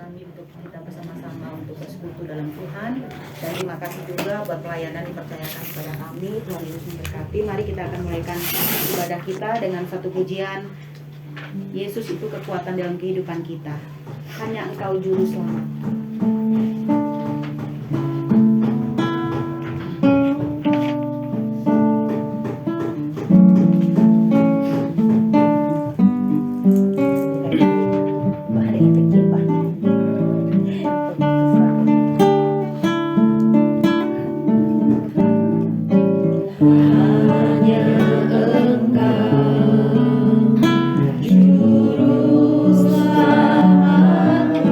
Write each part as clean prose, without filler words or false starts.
kami untuk kita bersama-sama untuk bersekutu dalam Tuhan. Dan terima kasih juga buat pelayanan dipercayakan kepada kami. Tuhan Yesus memberkati. Mari kita akan mulaikan ibadah kita dengan satu pujian. Yesus itu kekuatan dalam kehidupan kita. Hanya Engkau juru selamat. Juru selamatku.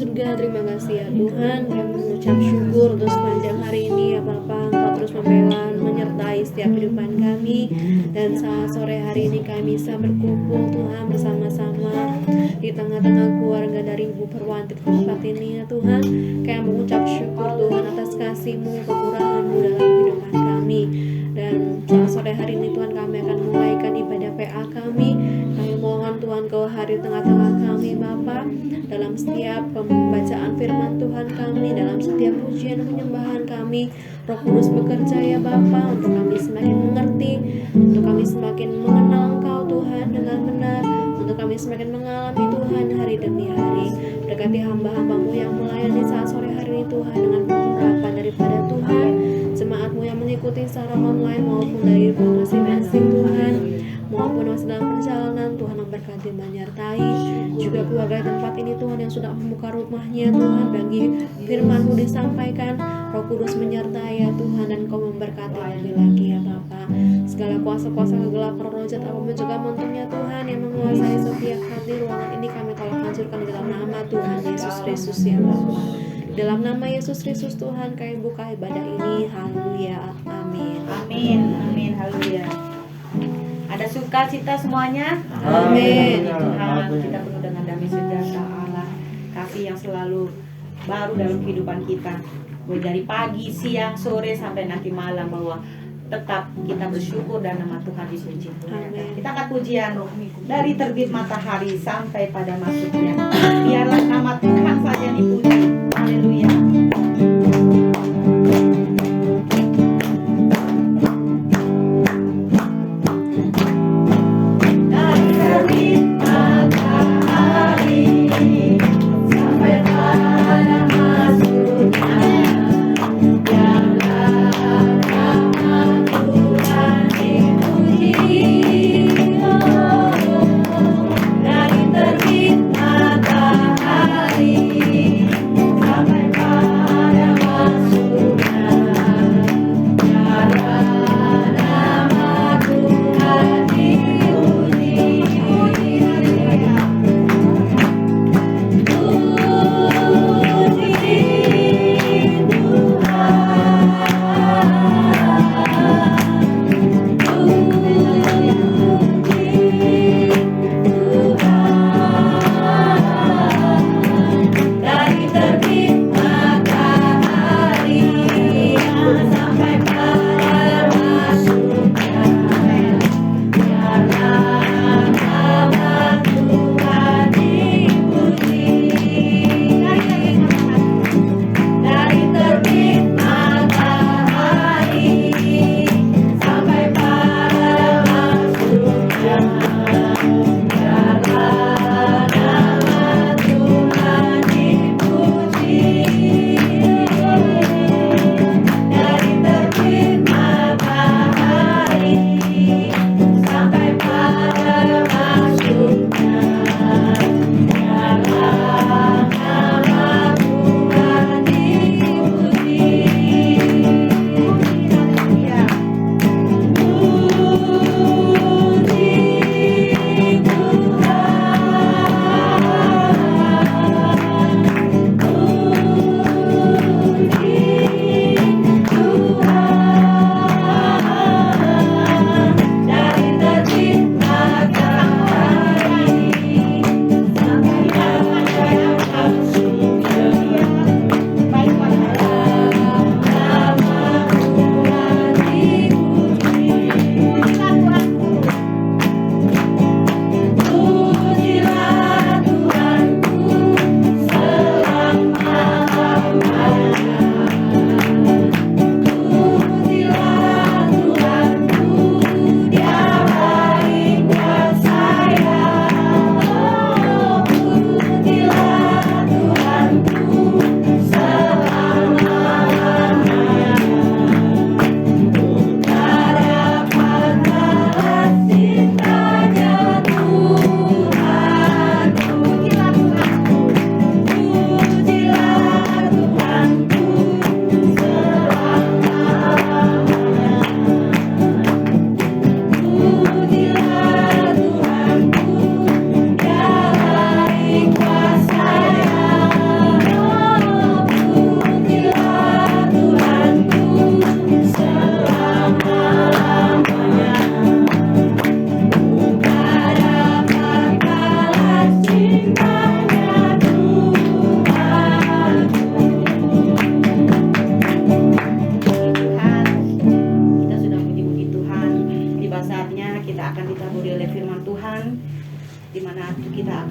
surga, terima kasih ya Tuhan. Kami mengucap syukur untuk sepanjang hari ini ya Bapa, Engkau terus membela menyertai setiap kehidupan kami. Dan saat sore hari ini kami bisa berkumpul Tuhan bersama-sama di tengah-tengah keluarga dari Ibu Perwanti tempat ini ya Tuhan. Kami mengucap syukur Tuhan atas kasih-Mu, kemurahan-Mu dalam kehidupan kami. Dan saat sore hari ini Tuhan, kami akan mulaikan ibadah PA kami. Kami mohon Tuhan Kau hadir tengah-tengah kami Bapa, dalam setiap pembacaan firman Tuhan kami, dalam setiap pujian penyembahan kami. Roh Kudus bekerja ya Bapa, untuk kami semakin mengerti, untuk kami semakin mengenal Engkau Tuhan dengan benar, untuk kami semakin mengalami Tuhan hari demi hari. Berkati hamba-hamba-Mu yang melayani saat sore hari ini Tuhan, dengan pengharapan daripada Tuhan, jemaat-Mu yang mengikuti secara online maupun dari rumah masing-masing Tuhan, maupun masih dalam perjalanan. Tuhan memberkati menyertai juga keluarga tempat ini Tuhan, yang sudah membuka rumahnya Tuhan bagi firman-Mu disampaikan. Roh Kudus menyertai ya Tuhan, dan Kau memberkati lebih lagi ya Bapa. Segala kuasa-kuasa kegelapan, roh jahat apapun juga menentunya Tuhan yang menguasai setiap hati ruangan ini, kami tolong hancurkan di dalam nama Tuhan Yesus Kristus ya Bapa. Dalam nama Yesus Kristus Tuhan kami buka ibadah ini. Haleluya, amin. Amin, amin, haleluya. Ada sukacita semuanya? Amin. Tuhan, kita penuh dengan damai sejahtera Allah, kasih yang selalu baru dalam kehidupan kita. Mulai dari pagi, siang, sore, sampai nanti malam, bahwa tetap kita bersyukur dan nama Tuhan dipuji. Amin. Kita akan pujian dari terbit matahari sampai pada masuknya. Biarlah nama Tuhan saja dipuji. Haleluya. Dari terbit matahari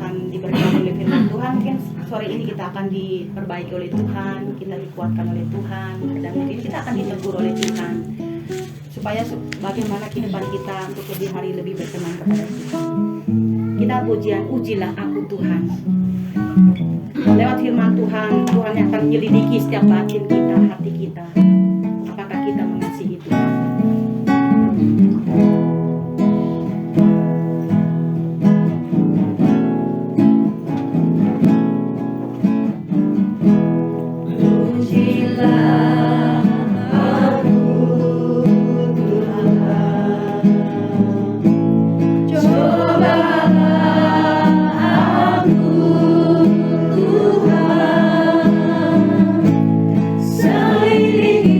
akan diberkati oleh firman Tuhan. Mungkin sore ini kita akan diperbaiki oleh Tuhan, kita dikuatkan oleh Tuhan, dan mungkin kita akan ditegur oleh Tuhan, supaya bagaimana kehidupan kita untuk lebih hari lebih berkenan kepada Tuhan. Kita pujian, ujilah aku Tuhan. Lewat firman Tuhan, Tuhan yang akan menyelidiki setiap batin kita, hati kita. Apakah kita mengasihi Tuhan? Ujilah aku Tuhan, cobalah aku Tuhan, seiringi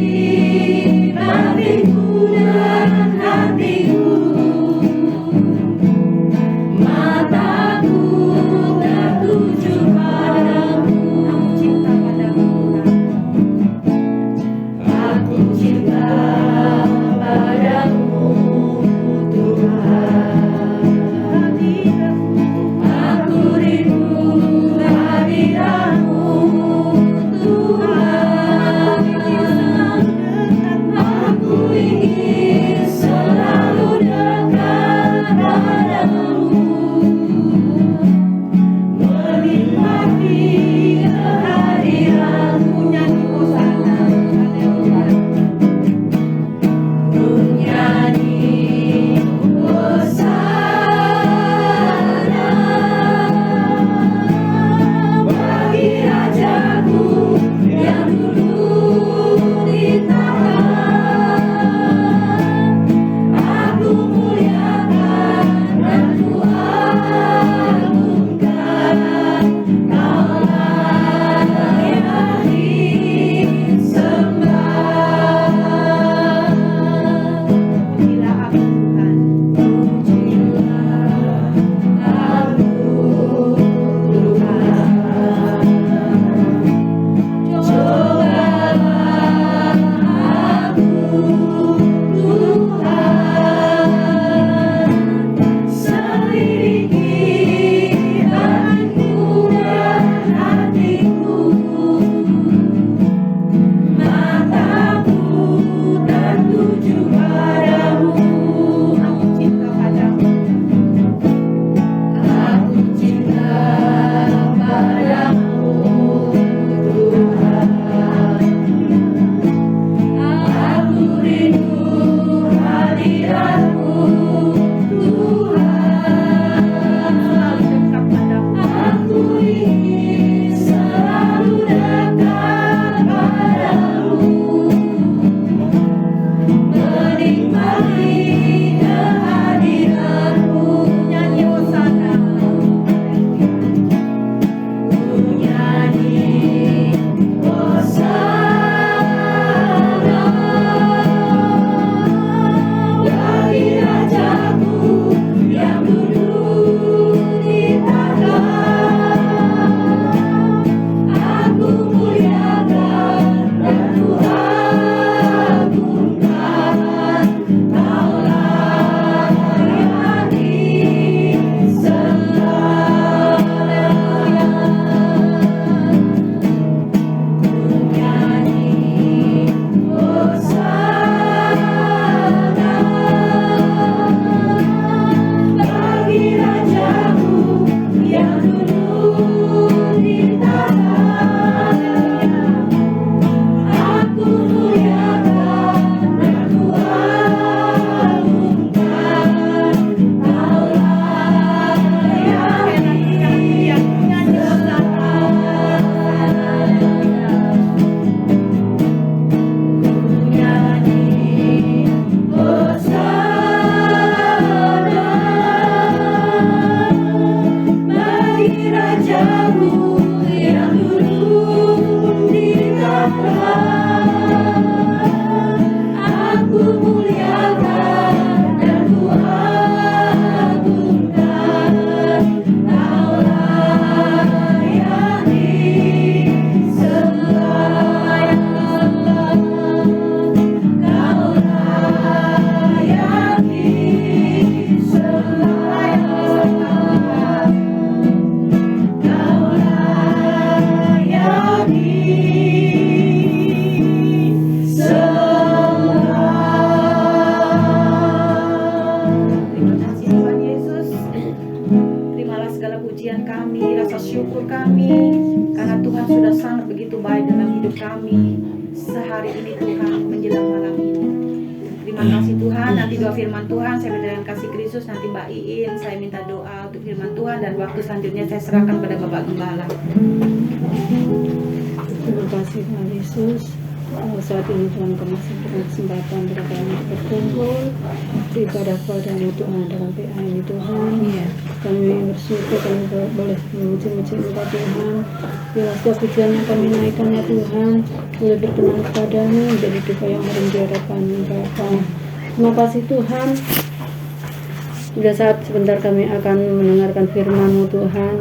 rasa syukur kami karena Tuhan sudah sangat begitu baik dalam hidup kami sehari ini Tuhan menjelang malam ini. Terima kasih Tuhan. Nanti doa firman Tuhan saya berdasarkan kasih Kristus, nanti Mbak Iin saya minta doa untuk firman Tuhan, dan waktu selanjutnya saya serahkan pada Bapak Gembala. Terima kasih Tuhan Yesus. Saat ini Tuhan kami masih berikan kesempatan kepada kami berkumpul beribadah padamu Tuhan dalam PA ini Tuhan. Kami bersyukur kami boleh memuji-muji Engkau Tuhan. Bila setiap pujian yang kami naikkannya Tuhan boleh berkenan kepadamu, menjadi doa yang harum di hadapan-Mu Bapa. Terima kasih Tuhan. Bila saat sebentar kami akan mendengarkan firman-Mu Tuhan,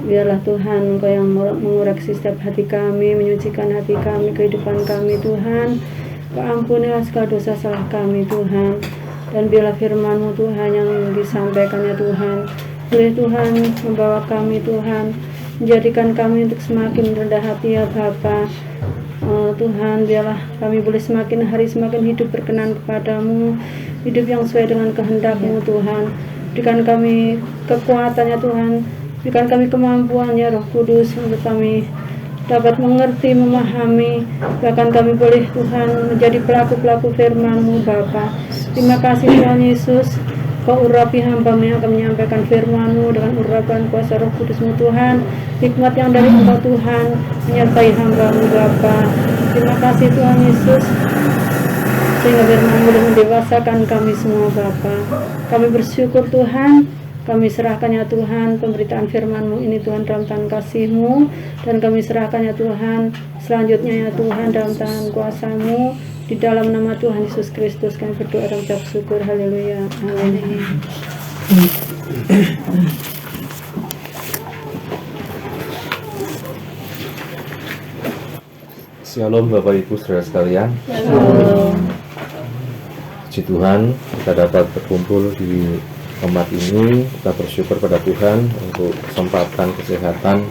biarlah Tuhan Engkau yang mengoreksi setiap hati kami, menyucikan hati kami, kehidupan kami Tuhan. Kau ampunilah segala dosa salah kami Tuhan. Dan biarlah firman-Mu Tuhan yang disampaikannya Tuhan, boleh Tuhan membawa kami Tuhan, menjadikan kami untuk semakin rendah hati ya Bapa. Tuhan, biarlah kami boleh semakin hari semakin hidup berkenan kepadamu, hidup yang sesuai dengan kehendak-Mu Tuhan. Berikan kami kekuatannya Tuhan, berikan kami kemampuannya Roh Kudus untuk kami dapat mengerti, memahami, bahkan kami boleh Tuhan menjadi pelaku-pelaku firman-Mu Bapa. Terima kasih Tuhan Yesus, Kau urapi hamba-Mu yang akan menyampaikan firman-Mu dengan urapan kuasa Roh Kudus-Mu Tuhan. Hikmat yang dari Engkau Tuhan menyertai hamba-Mu Bapa. Terima kasih Tuhan Yesus, sehingga firman-Mu boleh mendewasakan kami semua Bapa. Kami bersyukur Tuhan. Kami serahkannya Tuhan pemberitaan firman-Mu ini Tuhan dalam tangan kasih-Mu, dan kami serahkannya Tuhan selanjutnya ya Tuhan dalam tangan kuasa-Mu. Di dalam nama Tuhan Yesus Kristus kami berdoa dan ucap syukur. Haleluya. Amin. Shalom Bapak Ibu Saudara sekalian. Shalom. Puji Tuhan, kita dapat berkumpul di tempat ini. Kita bersyukur pada Tuhan untuk kesempatan, kesehatan,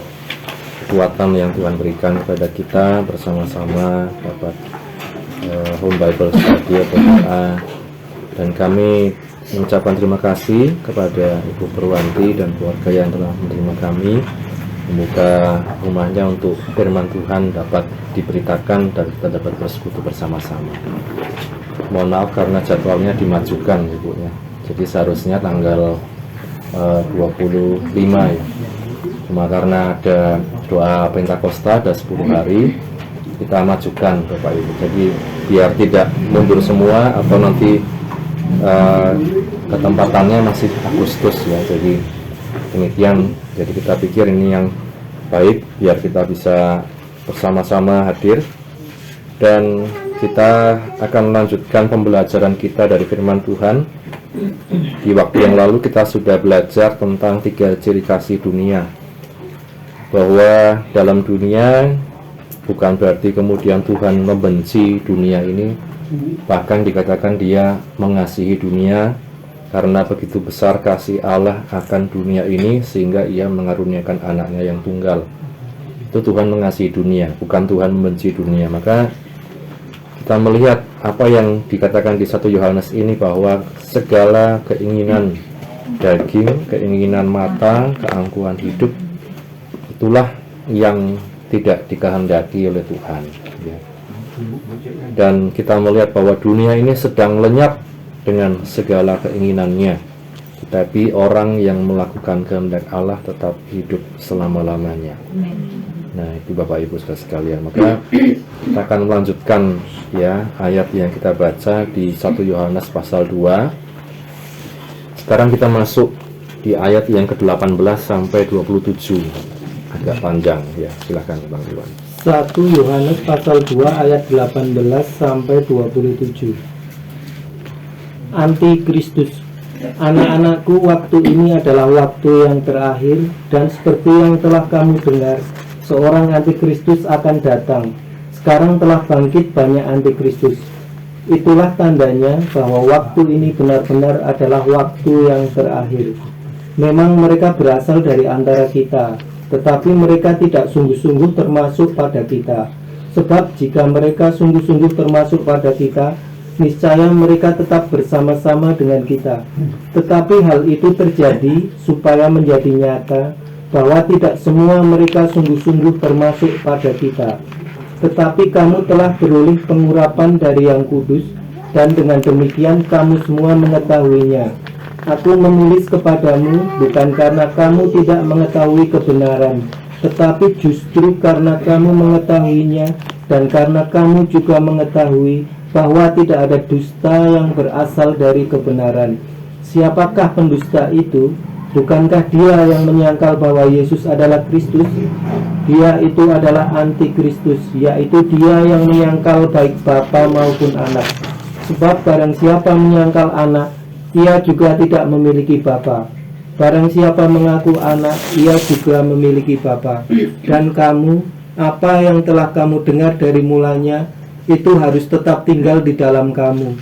kekuatan yang Tuhan berikan kepada kita bersama-sama dapat Home Bible Study atau PA. Dan kami mengucapkan terima kasih kepada Ibu Purwanti dan keluarga yang telah menerima kami, membuka rumahnya untuk firman Tuhan dapat diberitakan dan kita dapat bersekutu bersama-sama. Mohon maaf karena jadwalnya dimajukan Ibu ya. Jadi seharusnya tanggal 25 ya. Cuma karena ada doa Pentakosta ada 10 hari, kita majukan Bapak Ibu. Jadi biar tidak mundur semua atau nanti ketempatannya masih Agustus ya. Jadi demikian. Jadi kita pikir ini yang baik biar kita bisa bersama-sama hadir, dan kita akan melanjutkan pembelajaran kita dari firman Tuhan. Di waktu yang lalu kita sudah belajar tentang 3 ciri kasih dunia, bahwa dalam dunia bukan berarti kemudian Tuhan membenci dunia ini, bahkan dikatakan Dia mengasihi dunia karena begitu besar kasih Allah akan dunia ini sehingga Ia mengaruniakan anaknya yang tunggal. Itu Tuhan mengasihi dunia, bukan Tuhan membenci dunia. Maka kita melihat apa yang dikatakan di 1 Yohanes ini, bahwa segala keinginan daging, keinginan mata, keangkuhan hidup, itulah yang tidak dikehendaki oleh Tuhan ya. Dan kita melihat bahwa dunia ini sedang lenyap dengan segala keinginannya, tetapi orang yang melakukan kehendak Allah tetap hidup selama-lamanya. Nah itu Bapak Ibu Saudara sekalian. Maka kita akan melanjutkan ya ayat yang kita baca di 1 Yohanes pasal 2. Sekarang kita masuk di ayat yang ke-18 sampai 27. Agak panjang ya, silakan Bang Iwan. 1 Yohanes pasal 2 ayat 18 sampai 27. Antikristus. Anak-anakku, waktu ini adalah waktu yang terakhir, dan seperti yang telah kamu dengar, seorang antikristus akan datang. Sekarang telah bangkit banyak antikristus. Itulah tandanya bahwa waktu ini benar-benar adalah waktu yang terakhir. Memang mereka berasal dari antara kita, tetapi mereka tidak sungguh-sungguh termasuk pada kita. Sebab jika mereka sungguh-sungguh termasuk pada kita, niscaya mereka tetap bersama-sama dengan kita. Tetapi hal itu terjadi supaya menjadi nyata bahwa tidak semua mereka sungguh-sungguh termasuk pada kita. Tetapi kamu telah beroleh pengurapan dari Yang Kudus, dan dengan demikian kamu semua mengetahuinya. Aku menulis kepadamu bukan karena kamu tidak mengetahui kebenaran, tetapi justru karena kamu mengetahuinya, dan karena kamu juga mengetahui bahwa tidak ada dusta yang berasal dari kebenaran. Siapakah pendusta itu? Bukankah dia yang menyangkal bahwa Yesus adalah Kristus? Dia itu adalah antikristus, yaitu dia yang menyangkal baik Bapa maupun Anak. Sebab barang siapa menyangkal Anak, ia juga tidak memiliki Bapa. Barang siapa mengaku Anak, ia juga memiliki Bapa. Dan kamu, apa yang telah kamu dengar dari mulanya, itu harus tetap tinggal di dalam kamu.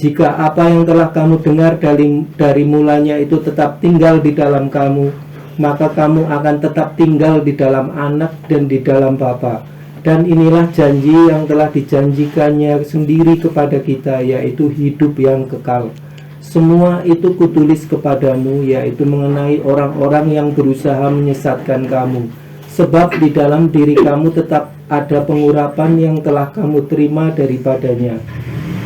Jika apa yang telah kamu dengar dari mulanya itu tetap tinggal di dalam kamu, maka kamu akan tetap tinggal di dalam Anak dan di dalam Bapa. Dan inilah janji yang telah dijanjikannya sendiri kepada kita, yaitu hidup yang kekal. Semua itu kutulis kepadamu, yaitu mengenai orang-orang yang berusaha menyesatkan kamu. Sebab di dalam diri kamu tetap ada pengurapan yang telah kamu terima daripadanya.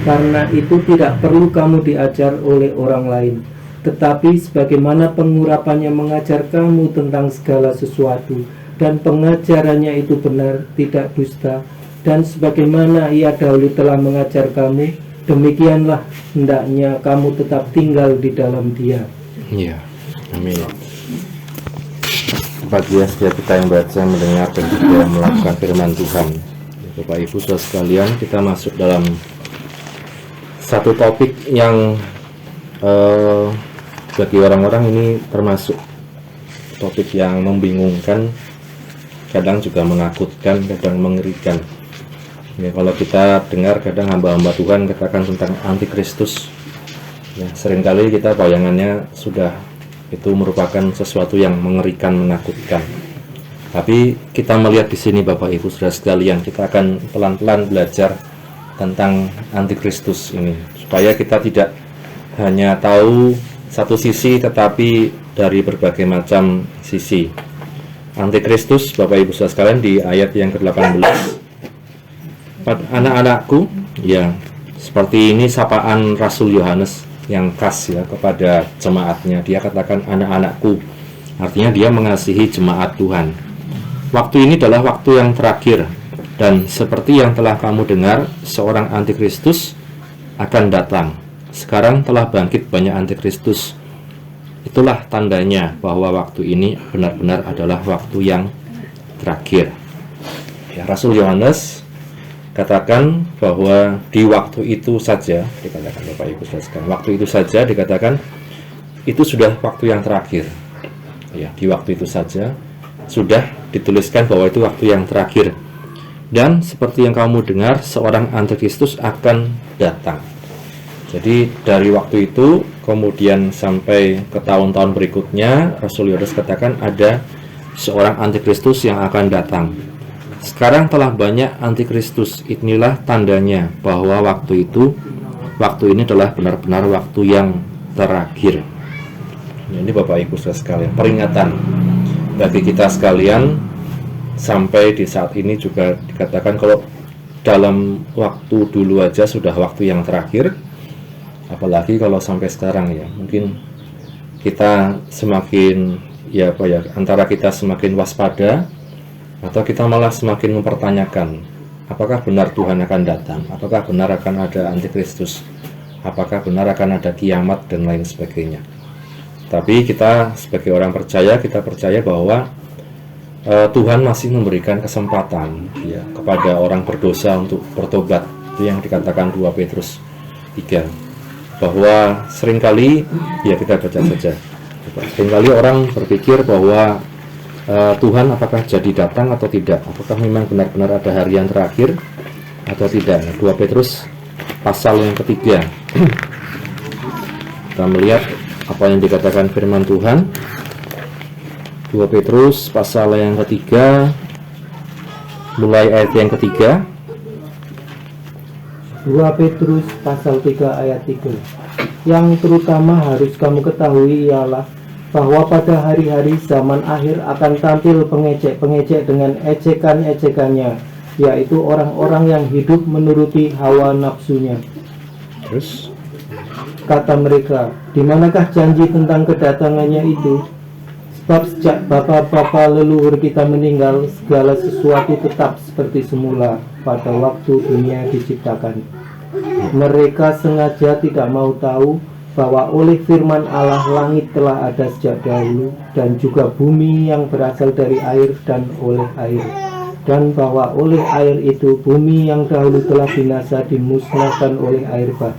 Karena itu tidak perlu kamu diajar oleh orang lain, tetapi sebagaimana pengurapannya mengajar kamu tentang segala sesuatu, dan pengajarannya itu benar, tidak dusta, dan sebagaimana ia dahulu telah mengajar kamu, demikianlah hendaknya kamu tetap tinggal di dalam Dia. Ya, amin. Bahagia setiap kita yang baca, mendengar, dan juga melakukan firman Tuhan. Bapak Ibu saudara sekalian, kita masuk dalam satu topik yang bagi orang-orang ini termasuk topik yang membingungkan, kadang juga menakutkan, kadang mengerikan. Ya, kalau kita dengar kadang hamba-hamba Tuhan katakan tentang antikristus, ya, seringkali kita bayangannya sudah itu merupakan sesuatu yang mengerikan, menakutkan. Tapi kita melihat di sini Bapak Ibu saudara sekalian, kita akan pelan-pelan belajar tentang antikristus ini, supaya kita tidak hanya tahu satu sisi, tetapi dari berbagai macam sisi. Antikristus Bapak Ibu saudara sekalian di ayat yang ke-18, anak-anakku, ya, seperti ini sapaan Rasul Yohanes yang khas ya kepada jemaatnya. Dia katakan anak-anakku, artinya dia mengasihi jemaat Tuhan. Waktu ini adalah waktu yang terakhir, dan seperti yang telah kamu dengar, seorang antikristus akan datang. Sekarang telah bangkit banyak antikristus. Itulah tandanya bahwa waktu ini benar-benar adalah waktu yang terakhir. Ya, Rasul Yohanes katakan bahwa di waktu itu saja, dikatakan Bapak Ibu sekalian, waktu itu saja dikatakan itu sudah waktu yang terakhir. Ya, di waktu itu saja sudah dituliskan bahwa itu waktu yang terakhir. Dan seperti yang kamu dengar, seorang antikristus akan datang. Jadi dari waktu itu kemudian sampai ke tahun-tahun berikutnya, Rasul Yohanes katakan ada seorang antikristus yang akan datang. Sekarang telah banyak antikristus. Inilah tandanya bahwa waktu ini adalah benar-benar waktu yang terakhir. Ini Bapak Ibu saudara sekalian, peringatan bagi kita sekalian. Sampai di saat ini juga dikatakan kalau dalam waktu dulu aja sudah waktu yang terakhir, apalagi kalau sampai sekarang ya, mungkin kita semakin antara kita semakin waspada atau kita malah semakin mempertanyakan apakah benar Tuhan akan datang, apakah benar akan ada antikristus, apakah benar akan ada kiamat dan lain sebagainya. Tapi kita sebagai orang percaya, kita percaya bahwa Tuhan masih memberikan kesempatan ya kepada orang berdosa untuk bertobat. Itu yang dikatakan 2 Petrus 3, bahwa seringkali ya kita baca saja, seringkali orang berpikir bahwa Tuhan apakah jadi datang atau tidak, apakah memang benar-benar ada hari yang terakhir atau tidak. 2 Petrus pasal yang ketiga kita melihat apa yang dikatakan firman Tuhan. 2 Petrus pasal yang ketiga, mulai ayat yang ketiga. 2 Petrus pasal 3 ayat 3. Yang terutama harus kamu ketahui ialah bahwa pada hari-hari zaman akhir akan tampil pengecek-pengecek dengan ejekan-ejekannya, yaitu orang-orang yang hidup menuruti hawa nafsunya. Terus Kata mereka, di manakah janji tentang kedatangannya itu? Sebab sejak bapa-bapa leluhur kita meninggal, segala sesuatu tetap seperti semula pada waktu dunia diciptakan. Mereka sengaja tidak mau tahu bahwa oleh firman Allah langit telah ada sejak dahulu, dan juga bumi yang berasal dari air dan oleh air, dan bahwa oleh air itu bumi yang dahulu telah binasa dimusnahkan oleh air bah.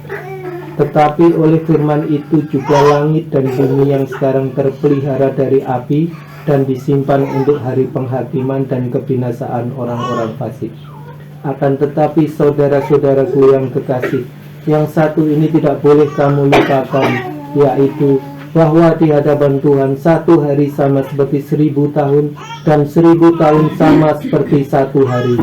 Tetapi oleh firman itu juga langit dan bumi yang sekarang terpelihara dari api dan disimpan untuk hari penghakiman dan kebinasaan orang-orang fasik. Akan tetapi saudara-saudaraku yang kekasih, yang satu ini tidak boleh kamu lupakan, yaitu bahwa di hadapan Tuhan satu hari sama seperti 1000 tahun, dan 1000 tahun sama seperti satu hari.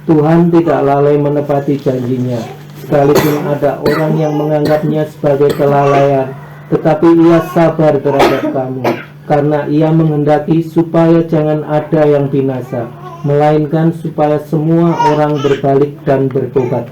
Tuhan tidak lalai menepati janjinya, sekalipun ada orang yang menganggapnya sebagai kelalaian, tetapi ia sabar terhadap kamu, karena ia menghendaki supaya jangan ada yang binasa, melainkan supaya semua orang berbalik dan bertobat.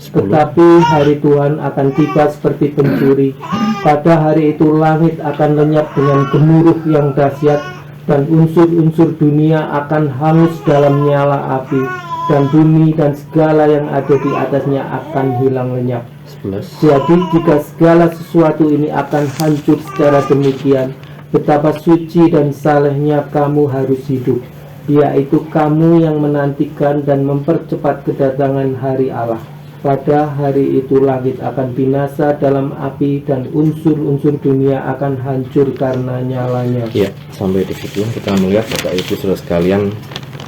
Tetapi hari Tuhan akan tiba seperti pencuri. Pada hari itu langit akan lenyap dengan gemuruh yang dahsyat, dan unsur-unsur dunia akan hangus dalam nyala api, dan bumi dan segala yang ada di atasnya akan hilang lenyap. 11. Jadi jika segala sesuatu ini akan hancur secara demikian, betapa suci dan salehnya kamu harus hidup, yaitu kamu yang menantikan dan mempercepat kedatangan hari Allah. Pada hari itu langit akan binasa dalam api, dan unsur-unsur dunia akan hancur karena nyalanya. Ya, sampai di situ kita melihat Bapak Ibu Saudara sekalian,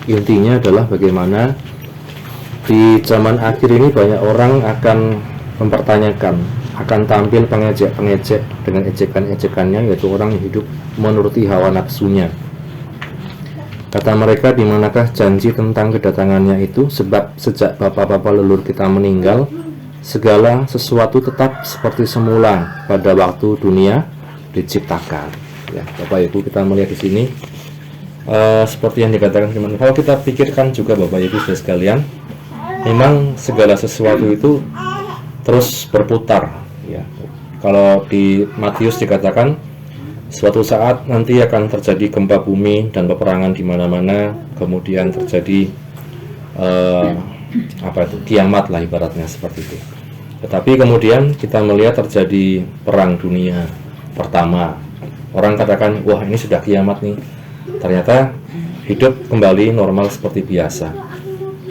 intinya adalah bagaimana di zaman akhir ini banyak orang akan mempertanyakan, akan tampil pengecek-pengecek dengan ejekan-ejekannya, yaitu orang yang hidup menuruti hawa nafsunya. Kata mereka, di manakah janji tentang kedatangannya itu? Sebab sejak bapak-bapak leluhur kita meninggal, segala sesuatu tetap seperti semula pada waktu dunia diciptakan. Ya, Bapak Ibu, kita melihat di sini seperti yang dikatakan firman. Kalau kita pikirkan juga Bapak Ibu saudara sekalian, memang segala sesuatu itu terus berputar. Ya, kalau di Matius dikatakan, suatu saat nanti akan terjadi gempa bumi dan peperangan di mana-mana, kemudian terjadi kiamat lah ibaratnya seperti itu. Tetapi kemudian kita melihat terjadi perang dunia pertama. Orang katakan, wah ini sudah kiamat nih. Ternyata hidup kembali normal seperti biasa.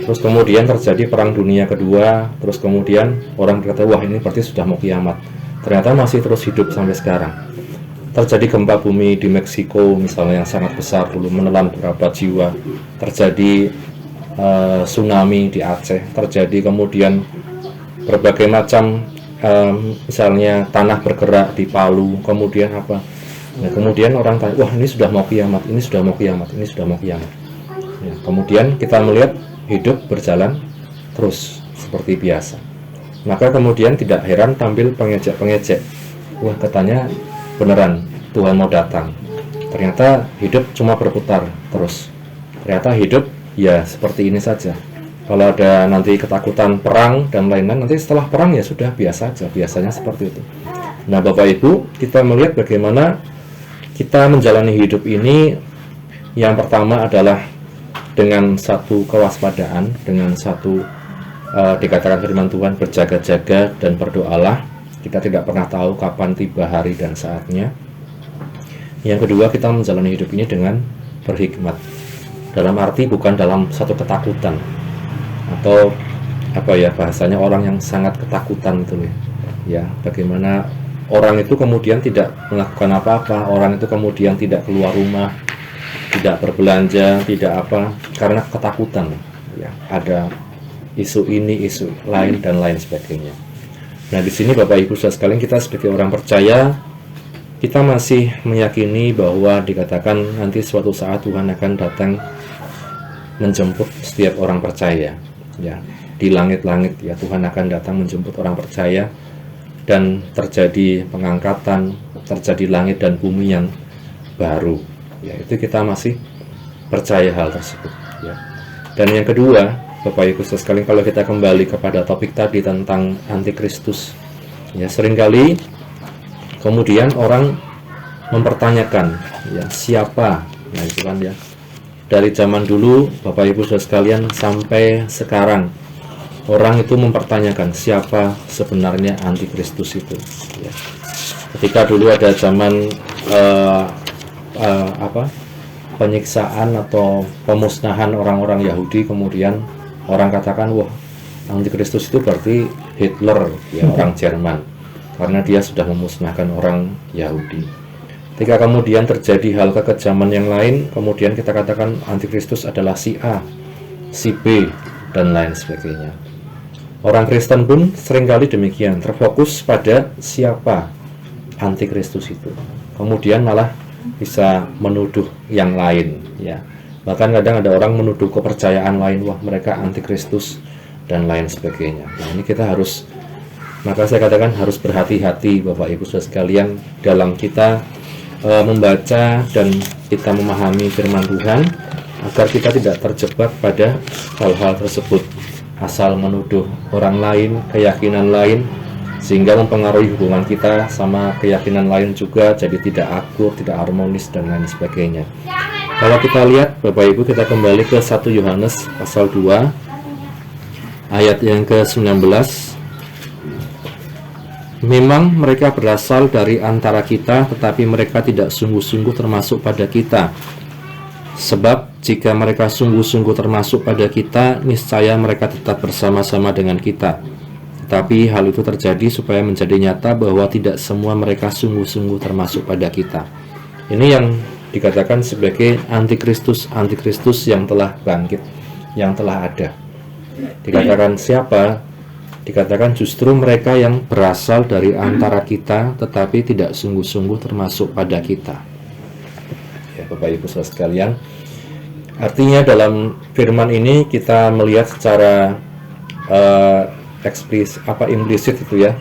Terus kemudian terjadi perang dunia kedua, terus kemudian orang berkata, wah ini berarti sudah mau kiamat. Ternyata masih terus hidup sampai sekarang. Terjadi gempa bumi di Meksiko misalnya yang sangat besar dulu, menelan beberapa jiwa. Terjadi tsunami di Aceh. Terjadi kemudian berbagai macam misalnya tanah bergerak di Palu. Kemudian apa? Nah, kemudian orang tanya, wah ini sudah mau kiamat, ini sudah mau kiamat, ini sudah mau kiamat. Ya, kemudian kita melihat hidup berjalan terus seperti biasa. Maka kemudian tidak heran tampil pengecek-pengecek. Wah katanya beneran Tuhan mau datang. Ternyata hidup cuma berputar terus. Ternyata hidup ya seperti ini saja. Kalau ada nanti ketakutan perang dan lain-lain, nanti setelah perang ya sudah biasa saja. Biasanya seperti itu. Nah Bapak Ibu, kita melihat bagaimana kita menjalani hidup ini. Yang pertama adalah dengan satu kewaspadaan, dengan satu dikatakan firman Tuhan, berjaga-jaga dan berdoalah. Kita tidak pernah tahu kapan tiba hari dan saatnya. Yang kedua, kita menjalani hidup ini dengan berhikmat. Dalam arti bukan dalam satu ketakutan, atau apa ya bahasanya orang yang sangat ketakutan itu ya. Bagaimana orang itu kemudian tidak melakukan apa-apa, orang itu kemudian tidak keluar rumah, tidak berbelanja, tidak apa, karena ketakutan. Ya, ada isu ini, isu lain dan lain sebagainya. Nah di sini Bapak Ibu saudara sekalian, kita sebagai orang percaya, kita masih meyakini bahwa dikatakan nanti suatu saat Tuhan akan datang menjemput setiap orang percaya. Ya, di langit-langit ya Tuhan akan datang menjemput orang percaya, dan terjadi pengangkatan, terjadi langit dan bumi yang baru. Ya, itu kita masih percaya hal tersebut. Ya. Dan yang kedua, Bapak Ibu sekalian, kalau kita kembali kepada topik tadi tentang antikristus, ya seringkali kemudian orang mempertanyakan, ya siapa? Nah itu kan ya. Dari zaman dulu, Bapak Ibu sekalian, sampai sekarang, orang itu mempertanyakan siapa sebenarnya antikristus itu. Ya. Ketika dulu ada zaman penyiksaan atau pemusnahan orang-orang Yahudi, kemudian orang katakan, wah, antikristus itu berarti Hitler, ya orang Jerman, karena dia sudah memusnahkan orang Yahudi. Ketika kemudian terjadi hal kekejaman yang lain, kemudian kita katakan antikristus adalah si A, si B, dan lain sebagainya. Orang Kristen pun seringkali demikian, terfokus pada siapa antikristus itu. Kemudian malah bisa menuduh yang lain, ya. Bahkan kadang ada orang menuduh kepercayaan lain, wah mereka antikristus dan lain sebagainya. Nah ini kita harus, maka saya katakan harus berhati-hati Bapak Ibu Saudara sekalian dalam kita membaca dan kita memahami firman Tuhan, agar kita tidak terjebak pada hal-hal tersebut, asal menuduh orang lain, keyakinan lain, sehingga mempengaruhi hubungan kita sama keyakinan lain juga, jadi tidak akur, tidak harmonis dan lain sebagainya. Kalau kita lihat Bapak Ibu, kita kembali ke 1 Yohanes pasal 2 ayat yang ke-19. Memang mereka berasal dari antara kita, tetapi mereka tidak sungguh-sungguh termasuk pada kita. Sebab jika mereka sungguh-sungguh termasuk pada kita, niscaya mereka tetap bersama-sama dengan kita. Tetapi hal itu terjadi supaya menjadi nyata bahwa tidak semua mereka sungguh-sungguh termasuk pada kita. Ini yang dikatakan sebagai antikristus yang telah bangkit, yang telah ada. Dikatakan siapa? Dikatakan justru mereka yang berasal dari antara kita, tetapi tidak sungguh-sungguh termasuk pada kita. Ya, Bapak Ibu Saudara sekalian, artinya dalam firman ini kita melihat secara implisit itu ya,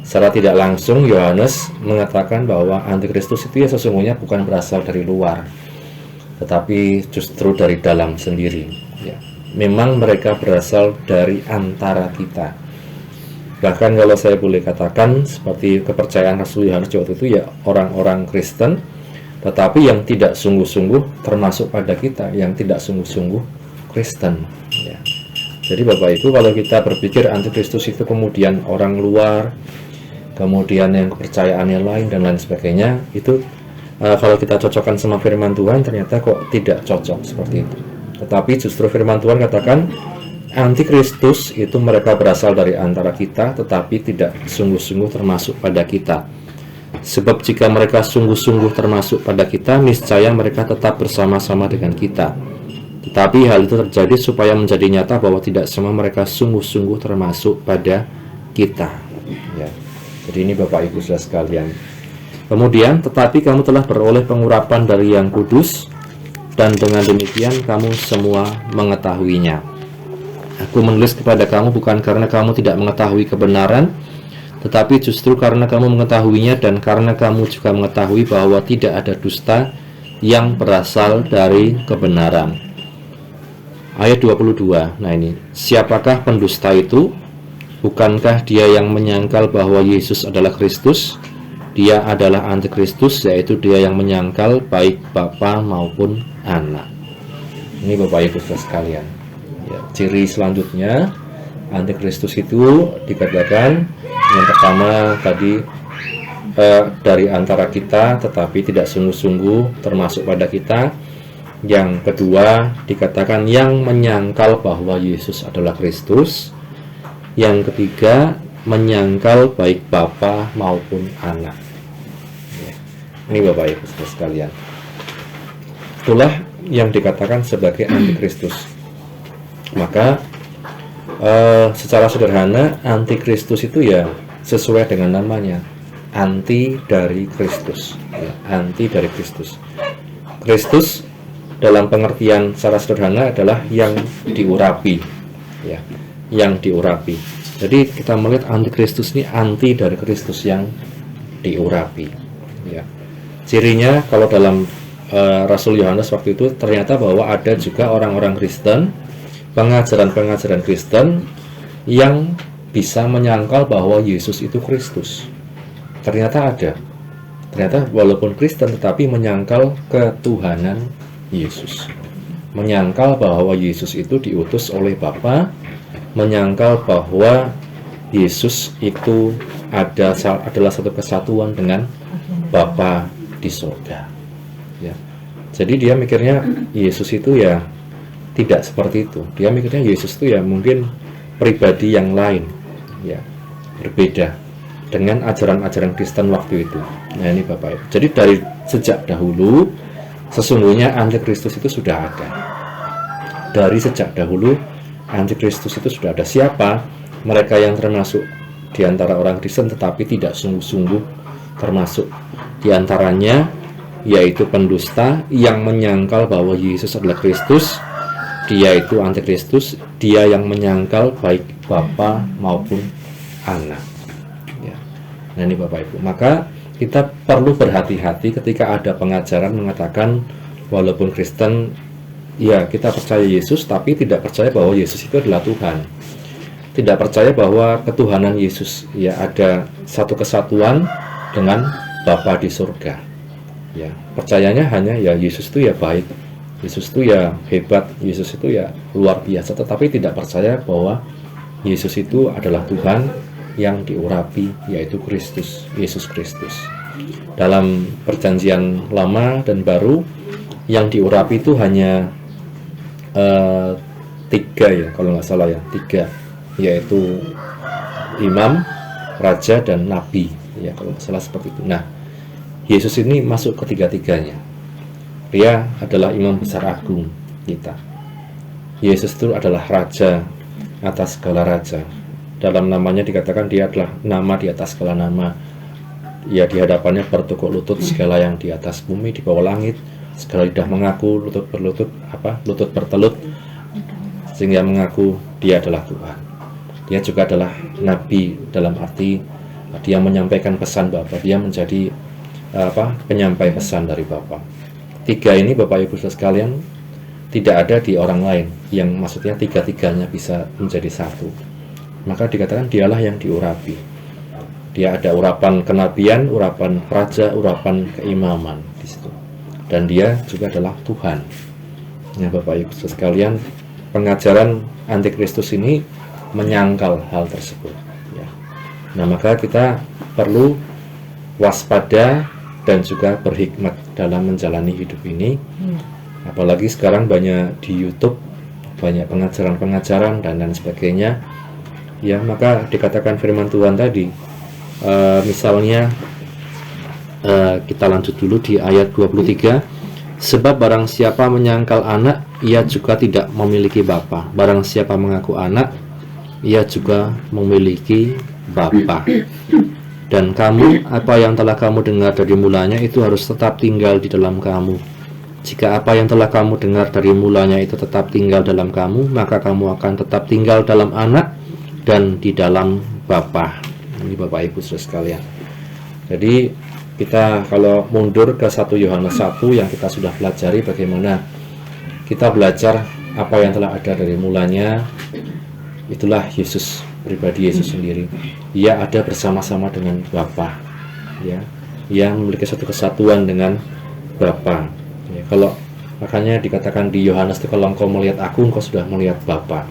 secara tidak langsung Yohanes mengatakan bahwa antikristus itu ya sesungguhnya bukan berasal dari luar, tetapi justru dari dalam sendiri. Ya. Memang mereka berasal dari antara kita. Bahkan kalau saya boleh katakan seperti kepercayaan Rasul Yohanes waktu itu ya orang-orang Kristen, tetapi yang tidak sungguh-sungguh termasuk pada kita, yang tidak sungguh-sungguh Kristen. Ya. Jadi Bapak Ibu, kalau kita berpikir antikristus itu kemudian orang luar, kemudian yang kepercayaannya lain dan lain sebagainya, itu kalau kita cocokkan sama firman Tuhan ternyata kok tidak cocok seperti itu. Tetapi justru firman Tuhan katakan antikristus itu mereka berasal dari antara kita, tetapi tidak sungguh-sungguh termasuk pada kita. Sebab jika mereka sungguh-sungguh termasuk pada kita, niscaya mereka tetap bersama-sama dengan kita. Tetapi hal itu terjadi supaya menjadi nyata bahwa tidak semua mereka sungguh-sungguh termasuk pada kita. Ya. Jadi ini Bapak Ibu Saudara sekalian. Kemudian, tetapi kamu telah beroleh pengurapan dari Yang Kudus, dan dengan demikian kamu semua mengetahuinya. Aku menulis kepada kamu bukan karena kamu tidak mengetahui kebenaran, tetapi justru karena kamu mengetahuinya dan karena kamu juga mengetahui bahwa tidak ada dusta yang berasal dari kebenaran. Ayat 22. Nah ini, siapakah pendusta itu? Bukankah dia yang menyangkal bahwa Yesus adalah Kristus? Dia adalah antikristus, yaitu dia yang menyangkal baik Bapa maupun Anak. Ini Bapak Ibu Saudara sekalian. Ya, ciri selanjutnya antikristus itu dikatakan yang pertama tadi dari antara kita, tetapi tidak sungguh-sungguh termasuk pada kita. Yang kedua dikatakan yang menyangkal bahwa Yesus adalah Kristus. Yang ketiga menyangkal baik Bapa maupun Anak. Ya. Ini Bapak Ibu Saudara sekalian. Itulah yang dikatakan sebagai antikristus. Maka secara sederhana antikristus itu ya sesuai dengan namanya, anti dari Kristus. Ya, anti dari Kristus. Kristus dalam pengertian secara sederhana adalah yang diurapi, ya, yang diurapi. Jadi kita melihat antikristus ini anti dari Kristus yang diurapi. Ya. Cirinya kalau dalam Rasul Yohanes waktu itu, ternyata bahwa ada juga orang-orang Kristen, pengajaran-pengajaran Kristen yang bisa menyangkal bahwa Yesus itu Kristus. Ternyata ada. Ternyata walaupun Kristen tetapi menyangkal ketuhanan Yesus. Menyangkal bahwa Yesus itu diutus oleh Bapa, menyangkal bahwa Yesus itu adalah satu kesatuan dengan Bapa di surga. Ya. Jadi dia mikirnya Yesus itu ya tidak seperti itu. Dia mikirnya Yesus itu ya mungkin pribadi yang lain, ya, berbeda dengan ajaran-ajaran Kristen waktu itu. Nah ini Bapak Ibu. Jadi dari sejak dahulu sesungguhnya antikristus itu sudah ada. Dari sejak dahulu antikristus itu sudah ada. Siapa? Mereka yang termasuk di antara orang Kristen tetapi tidak sungguh-sungguh termasuk di antaranya, yaitu pendusta yang menyangkal bahwa Yesus adalah Kristus. Dia itu antikristus, dia yang menyangkal baik Bapa maupun Anak. Ya. Nah ini Bapak Ibu, maka kita perlu berhati-hati ketika ada pengajaran mengatakan walaupun Kristen, ya kita percaya Yesus, tapi tidak percaya bahwa Yesus itu adalah Tuhan. Tidak percaya bahwa ketuhanan Yesus ya ada satu kesatuan dengan Bapa di surga. Ya, percayanya hanya ya Yesus itu ya baik, Yesus itu ya hebat, Yesus itu ya luar biasa, tetapi tidak percaya bahwa Yesus itu adalah Tuhan yang diurapi, yaitu Kristus, Yesus Kristus. Dalam perjanjian lama dan baru yang diurapi itu hanya 3 ya, kalau nggak salah ya, 3, yaitu imam, raja, dan nabi ya, kalau nggak salah seperti itu. Nah, Yesus ini masuk ketiga-tiganya. Dia adalah imam besar agung kita. Yesus itu adalah raja atas segala raja. Dalam namanya dikatakan dia adalah nama di atas segala nama. Ya, di hadapannya bertekuk lutut segala yang di atas bumi, di bawah langit. Segala lidah mengaku, lutut berlutut, lutut bertelut, sehingga mengaku dia adalah Tuhan. Dia juga adalah nabi dalam arti dia menyampaikan pesan Bapa. Dia menjadi penyampai pesan dari Bapa. 3 ini Bapak Ibu sekalian tidak ada di orang lain, yang maksudnya 3-tiganya bisa menjadi satu. Maka dikatakan dialah yang diurapi. Dia ada urapan kenabian, urapan raja, urapan keimaman di situ. Dan dia juga adalah Tuhan. Ya Bapak Ibu sekalian, pengajaran antikristus ini menyangkal hal tersebut. Ya. Nah maka kita perlu waspada dan juga berhikmat dalam menjalani hidup ini. Apalagi sekarang banyak di YouTube, banyak pengajaran-pengajaran dan lain sebagainya. Ya, maka dikatakan firman Tuhan tadi, misalnya kita lanjut dulu di ayat 23. Sebab barang siapa menyangkal anak, ia juga tidak memiliki bapa. Barang siapa mengaku anak, ia juga memiliki bapa. Dan kamu, apa yang telah kamu dengar dari mulanya itu harus tetap tinggal di dalam kamu. Jika apa yang telah kamu dengar dari mulanya itu tetap tinggal dalam kamu, maka kamu akan tetap tinggal dalam anak dan di dalam Bapa. Ini Bapak Ibu saudara sekalian. Jadi kita kalau mundur ke 1 Yohanes 1 yang kita sudah pelajari, bagaimana kita belajar apa yang telah ada dari mulanya, itulah Yesus, pribadi Yesus sendiri. Ia ada bersama-sama dengan Bapa, ya, yang memiliki satu kesatuan dengan Bapa. Ya, kalau makanya dikatakan di Yohanes itu, kalau engkau melihat aku, engkau sudah melihat Bapa.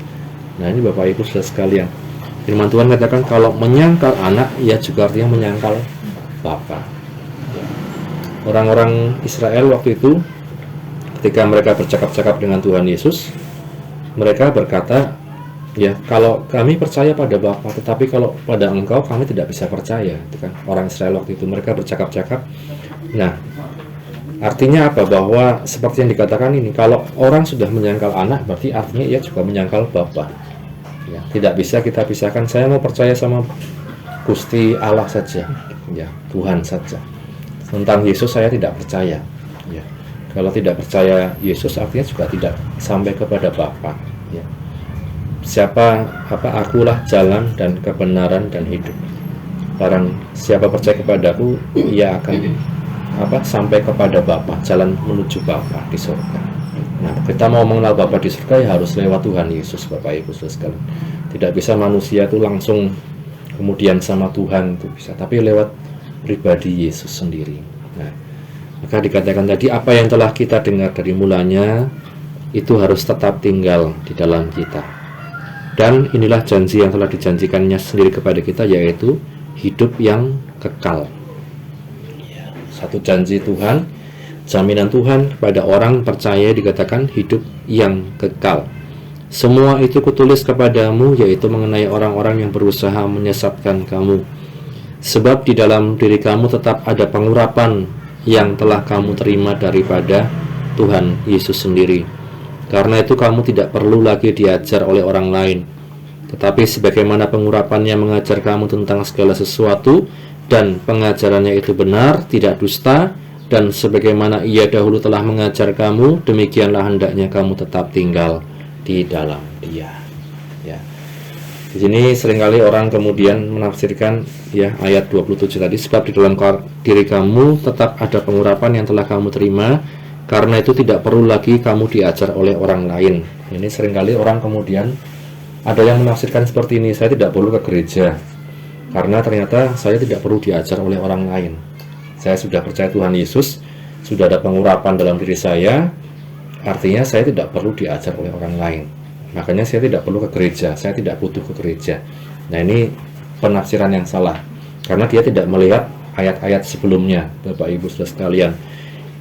Nah ini Bapak Ibu saudara sekalian, firman Tuhan katakan kalau menyangkal anak, ia juga artinya menyangkal Bapa. Ya. Orang-orang Israel waktu itu, ketika mereka bercakap-cakap dengan Tuhan Yesus, mereka berkata, ya, kalau kami percaya pada Bapa, tetapi kalau pada engkau kami tidak bisa percaya. Itu kan orang Israel waktu itu, mereka bercakap-cakap. Nah, artinya apa? Bahwa seperti yang dikatakan ini, kalau orang sudah menyangkal anak, berarti artinya ia juga menyangkal Bapa. Ya, tidak bisa kita pisahkan. Saya mau percaya sama Gusti Allah saja, ya, Tuhan saja. Tentang Yesus saya tidak percaya. Ya, kalau tidak percaya Yesus, artinya juga tidak sampai kepada Bapa. Ya. Akulah jalan dan kebenaran dan hidup. Barang siapa percaya kepadaku, ia akan sampai kepada Bapa, jalan menuju Bapa di surga. Nah, kita mau mengenal Bapa di surga ya harus lewat Tuhan Yesus, Bapak Ibu Saudara sekalian. Tidak bisa manusia itu langsung kemudian sama Tuhan itu bisa, tapi lewat pribadi Yesus sendiri. Nah, maka dikatakan tadi apa yang telah kita dengar dari mulanya itu harus tetap tinggal di dalam kita. Dan inilah janji yang telah dijanjikannya sendiri kepada kita, yaitu hidup yang kekal. Satu janji Tuhan, jaminan Tuhan kepada orang percaya dikatakan hidup yang kekal. Semua itu kutulis kepadamu, yaitu mengenai orang-orang yang berusaha menyesatkan kamu. Sebab di dalam diri kamu tetap ada pengurapan yang telah kamu terima daripada Tuhan Yesus sendiri. Karena itu kamu tidak perlu lagi diajar oleh orang lain, tetapi sebagaimana pengurapannya mengajar kamu tentang segala sesuatu, dan pengajarannya itu benar, tidak dusta, dan sebagaimana ia dahulu telah mengajar kamu, demikianlah hendaknya kamu tetap tinggal di dalam Dia. Ya. Di sini seringkali orang kemudian menafsirkan ya ayat 27 tadi, sebab di dalam diri kamu tetap ada pengurapan yang telah kamu terima, karena itu tidak perlu lagi kamu diajar oleh orang lain. Ini seringkali orang kemudian ada yang menafsirkan seperti ini, saya tidak perlu ke gereja karena ternyata saya tidak perlu diajar oleh orang lain. Saya sudah percaya Tuhan Yesus, sudah ada pengurapan dalam diri saya, artinya saya tidak perlu diajar oleh orang lain. Makanya saya tidak perlu ke gereja, saya tidak butuh ke gereja. Nah, ini penafsiran yang salah, karena dia tidak melihat ayat-ayat sebelumnya, Bapak Ibu Saudara sekalian.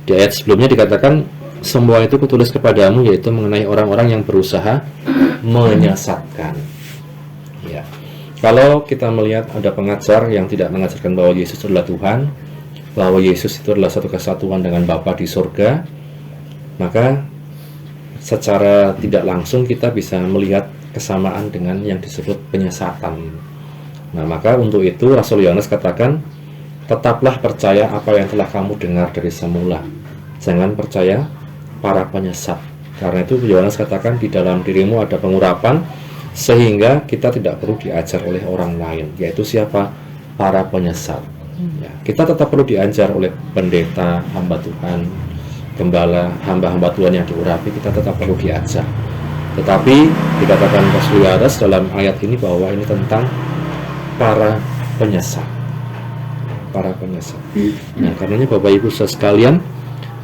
Di ayat sebelumnya dikatakan semua itu kutulis kepadamu, yaitu mengenai orang-orang yang berusaha menyesatkan. Ya. Kalau kita melihat ada pengajar yang tidak mengajarkan bahwa Yesus adalah Tuhan, bahwa Yesus itu adalah satu kesatuan dengan Bapa di surga, maka secara tidak langsung kita bisa melihat kesamaan dengan yang disebut penyesatan. Nah, maka untuk itu Rasul Yohanes katakan, tetaplah percaya apa yang telah kamu dengar dari semula, jangan percaya para penyesat. Karena itu Yohanes katakan di dalam dirimu ada pengurapan, sehingga kita tidak perlu diajar oleh orang lain, yaitu siapa? Para penyesat. Ya, kita tetap perlu diajar oleh pendeta, hamba Tuhan, gembala, hamba-hamba Tuhan yang diurapi, kita tetap perlu diajar. Tetapi dikatakan Rasul Yohanes dalam ayat ini bahwa ini tentang para penyesat. Para penyesat. Nah, karenanya Bapak Ibu Saudara sekalian,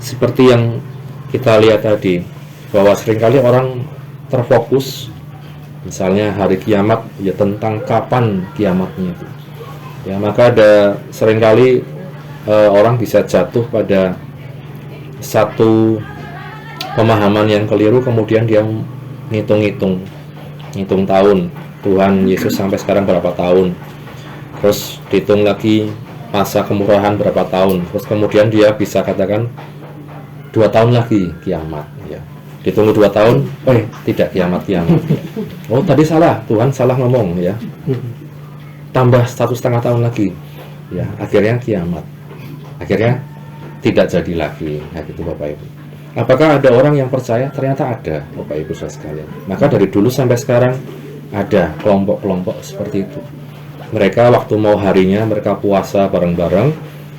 seperti yang kita lihat tadi, bahwa seringkali orang terfokus, misalnya hari kiamat, ya tentang kapan kiamatnya itu. Ya, maka ada seringkali orang bisa jatuh pada satu pemahaman yang keliru, kemudian dia ngitung tahun Tuhan Yesus sampai sekarang berapa tahun, terus dihitung lagi masa kemurahan berapa tahun, terus kemudian dia bisa katakan 2 tahun lagi kiamat. Ya, ditunggu 2 tahun, tidak kiamat. Oh, tadi salah, Tuhan salah ngomong, ya. Tambah 1,5 tahun lagi, ya, akhirnya kiamat, akhirnya tidak jadi lagi. Nah, gitu Bapak Ibu. Apakah ada orang yang percaya? Ternyata ada, Bapak Ibu Saudara sekalian. Maka dari dulu sampai sekarang ada kelompok-kelompok seperti itu. Mereka waktu mau harinya mereka puasa bareng-bareng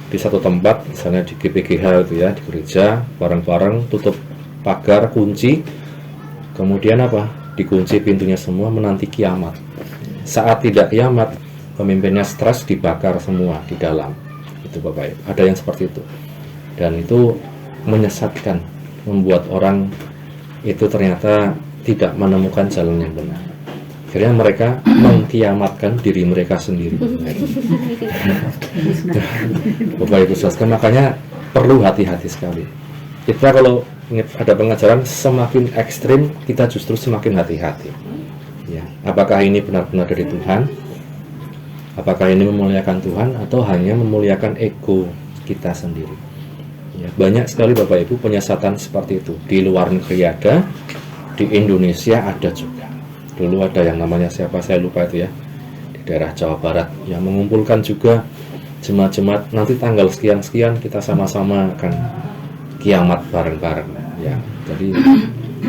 di satu tempat, misalnya di GPGH itu ya, di gereja, bareng-bareng, tutup pagar, kunci, kemudian apa? Dikunci pintunya semua, menanti kiamat. Saat tidak kiamat, pemimpinnya stres, dibakar semua di dalam. Itu Bapak Ibu. Ada yang seperti itu. Dan itu menyesatkan, membuat orang itu ternyata tidak menemukan jalan yang benar. Akhirnya mereka mengkiamatkan diri mereka sendiri. Bapak Ibu Saudara, makanya perlu hati-hati sekali. Kita kalau ada pengajaran semakin ekstrim, kita justru semakin hati-hati. Ya, apakah ini benar-benar dari Tuhan? Apakah ini memuliakan Tuhan atau hanya memuliakan ego kita sendiri? Ya, banyak sekali Bapak Ibu penyesatan seperti itu. Di luar negeri ada, di Indonesia ada juga. Dulu ada yang namanya siapa saya lupa itu ya, di daerah Jawa Barat, yang mengumpulkan juga jemaat-jemaat, nanti tanggal sekian-sekian kita sama-sama akan kiamat bareng-bareng. Ya, jadi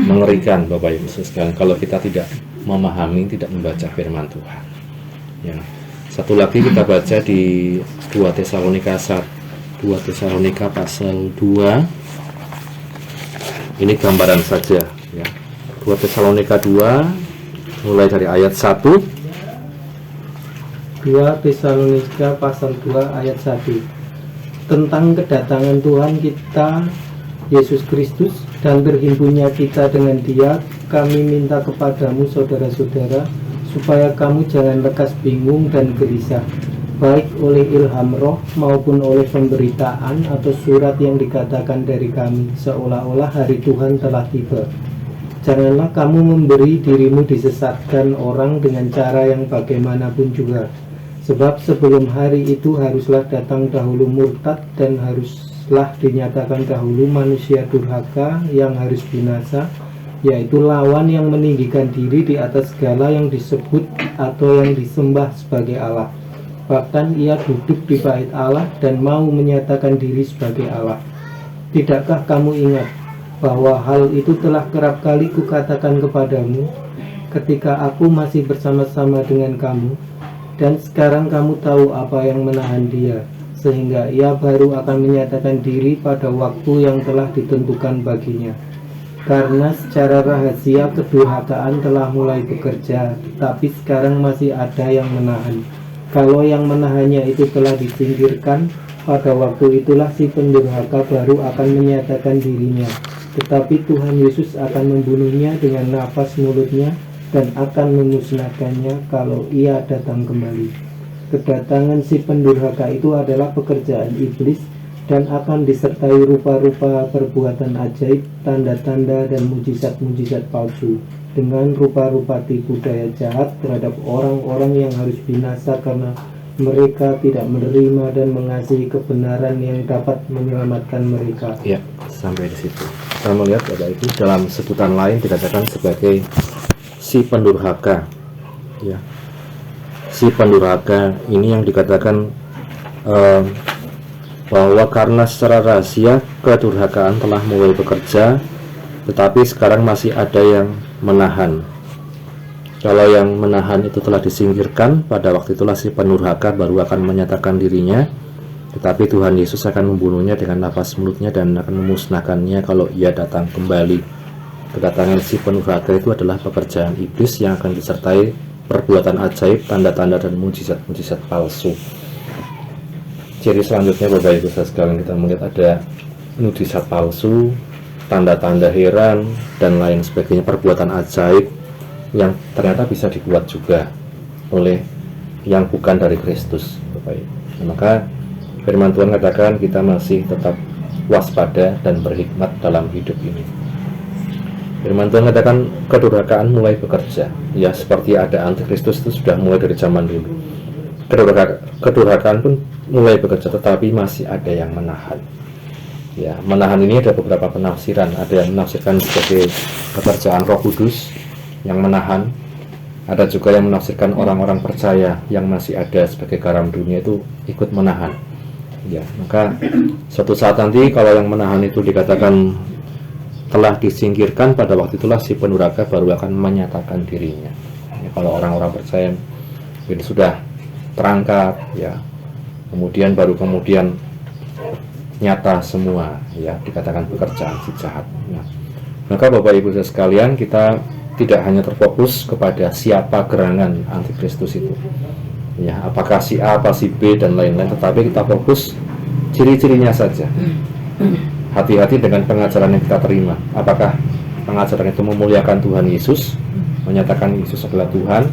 mengerikan Bapak Ibu sekalian kalau kita tidak memahami, tidak membaca firman Tuhan. Ya, satu lagi kita baca di 2 Tesalonika 2 Tesalonika pasal 2. Ini gambaran saja ya. 2 Tesalonika 2 mulai dari ayat 1. 2 Tesalonika pasal 2 ayat 1. Tentang kedatangan Tuhan kita Yesus Kristus dan berhimpunnya kita dengan Dia, kami minta kepadamu saudara-saudara, supaya kamu jangan lekas bingung dan gelisah, baik oleh ilham roh maupun oleh pemberitaan atau surat yang dikatakan dari kami, seolah-olah hari Tuhan telah tiba. Janganlah kamu memberi dirimu disesatkan orang dengan cara yang bagaimanapun juga. Sebab sebelum hari itu haruslah datang dahulu murtad, dan haruslah dinyatakan dahulu manusia durhaka yang harus binasa, yaitu lawan yang meninggikan diri di atas segala yang disebut atau yang disembah sebagai Allah. Bahkan ia duduk di bait Allah dan mau menyatakan diri sebagai Allah. Tidakkah kamu ingat bahwa hal itu telah kerap kali kukatakan kepadamu ketika aku masih bersama-sama dengan kamu? Dan sekarang kamu tahu apa yang menahan dia, sehingga ia baru akan menyatakan diri pada waktu yang telah ditentukan baginya. Karena secara rahasia kedurhakaan telah mulai bekerja, tetapi sekarang masih ada yang menahan. Kalau yang menahannya itu telah disingkirkan, pada waktu itulah si pendurhaka baru akan menyatakan dirinya. Tetapi Tuhan Yesus akan membunuhnya dengan nafas mulutnya dan akan memusnahkannya kalau ia datang kembali. Kedatangan si pendurhaka itu adalah pekerjaan iblis dan akan disertai rupa-rupa perbuatan ajaib, tanda-tanda dan mujizat-mujizat palsu, dengan rupa-rupa tipu daya jahat terhadap orang-orang yang harus binasa karena mereka tidak menerima dan mengasihi kebenaran yang dapat menyelamatkan mereka. Ya, sampai di situ. Kita melihat Bapak Ibu dalam sebutan lain dikatakan sebagai si pendurhaka. Ya, si pendurhaka ini yang dikatakan bahwa karena secara rahasia kedurhakaan telah mulai bekerja, tetapi sekarang masih ada yang menahan. Kalau yang menahan itu telah disingkirkan, pada waktu itulah si pendurhaka baru akan menyatakan dirinya, tetapi Tuhan Yesus akan membunuhnya dengan nafas mulutnya dan akan memusnahkannya kalau ia datang kembali. Kedatangan si pendurhaka itu adalah pekerjaan iblis yang akan disertai perbuatan ajaib, tanda-tanda dan mujizat-mujizat palsu. Ciri selanjutnya Bapak Ibu sekalian, kita melihat ada mujizat palsu, tanda-tanda heran dan lain sebagainya, perbuatan ajaib yang ternyata bisa dibuat juga oleh yang bukan dari Kristus, Bapak Ibu. Maka firman Tuhan katakan kita masih tetap waspada dan berhikmat dalam hidup ini. Firman Tuhan katakan kedurhakaan mulai bekerja. Ya, seperti ada antikristus itu sudah mulai dari zaman dulu. Kedurhakaan pun mulai bekerja, tetapi masih ada yang menahan. Ya, menahan ini ada beberapa penafsiran. Ada yang menafsirkan sebagai pekerjaan Roh Kudus yang menahan. Ada juga yang menafsirkan orang-orang percaya yang masih ada sebagai garam dunia itu ikut menahan. Ya, maka suatu saat nanti kalau yang menahan itu dikatakan telah disingkirkan, pada waktu itulah si pendurhaka baru akan menyatakan dirinya. Ya, kalau orang-orang percaya ini sudah terangkat, ya, kemudian nyata semua, ya, dikatakan pekerjaan si jahat. Nah, maka Bapak Ibu sekalian, kita tidak hanya terfokus kepada siapa gerangan antikristus itu, ya, apakah si A, apa si B dan lain-lain, tetapi kita fokus ciri-cirinya saja. Hati-hati dengan pengajaran yang kita terima. Apakah pengajaran itu memuliakan Tuhan Yesus, menyatakan Yesus adalah Tuhan,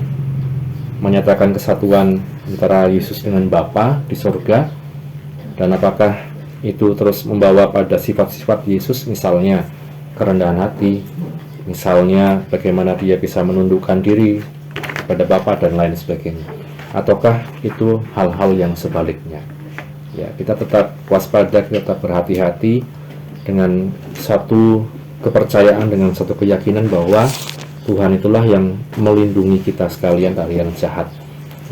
menyatakan kesatuan antara Yesus dengan Bapa di surga, dan apakah itu terus membawa pada sifat-sifat Yesus, misalnya kerendahan hati, misalnya bagaimana dia bisa menundukkan diri kepada Bapa dan lain sebagainya, ataukah itu hal-hal yang sebaliknya. Ya, kita tetap waspada, kita tetap berhati-hati dengan satu kepercayaan, dengan satu keyakinan bahwa Tuhan itulah yang melindungi kita sekalian dari yang jahat.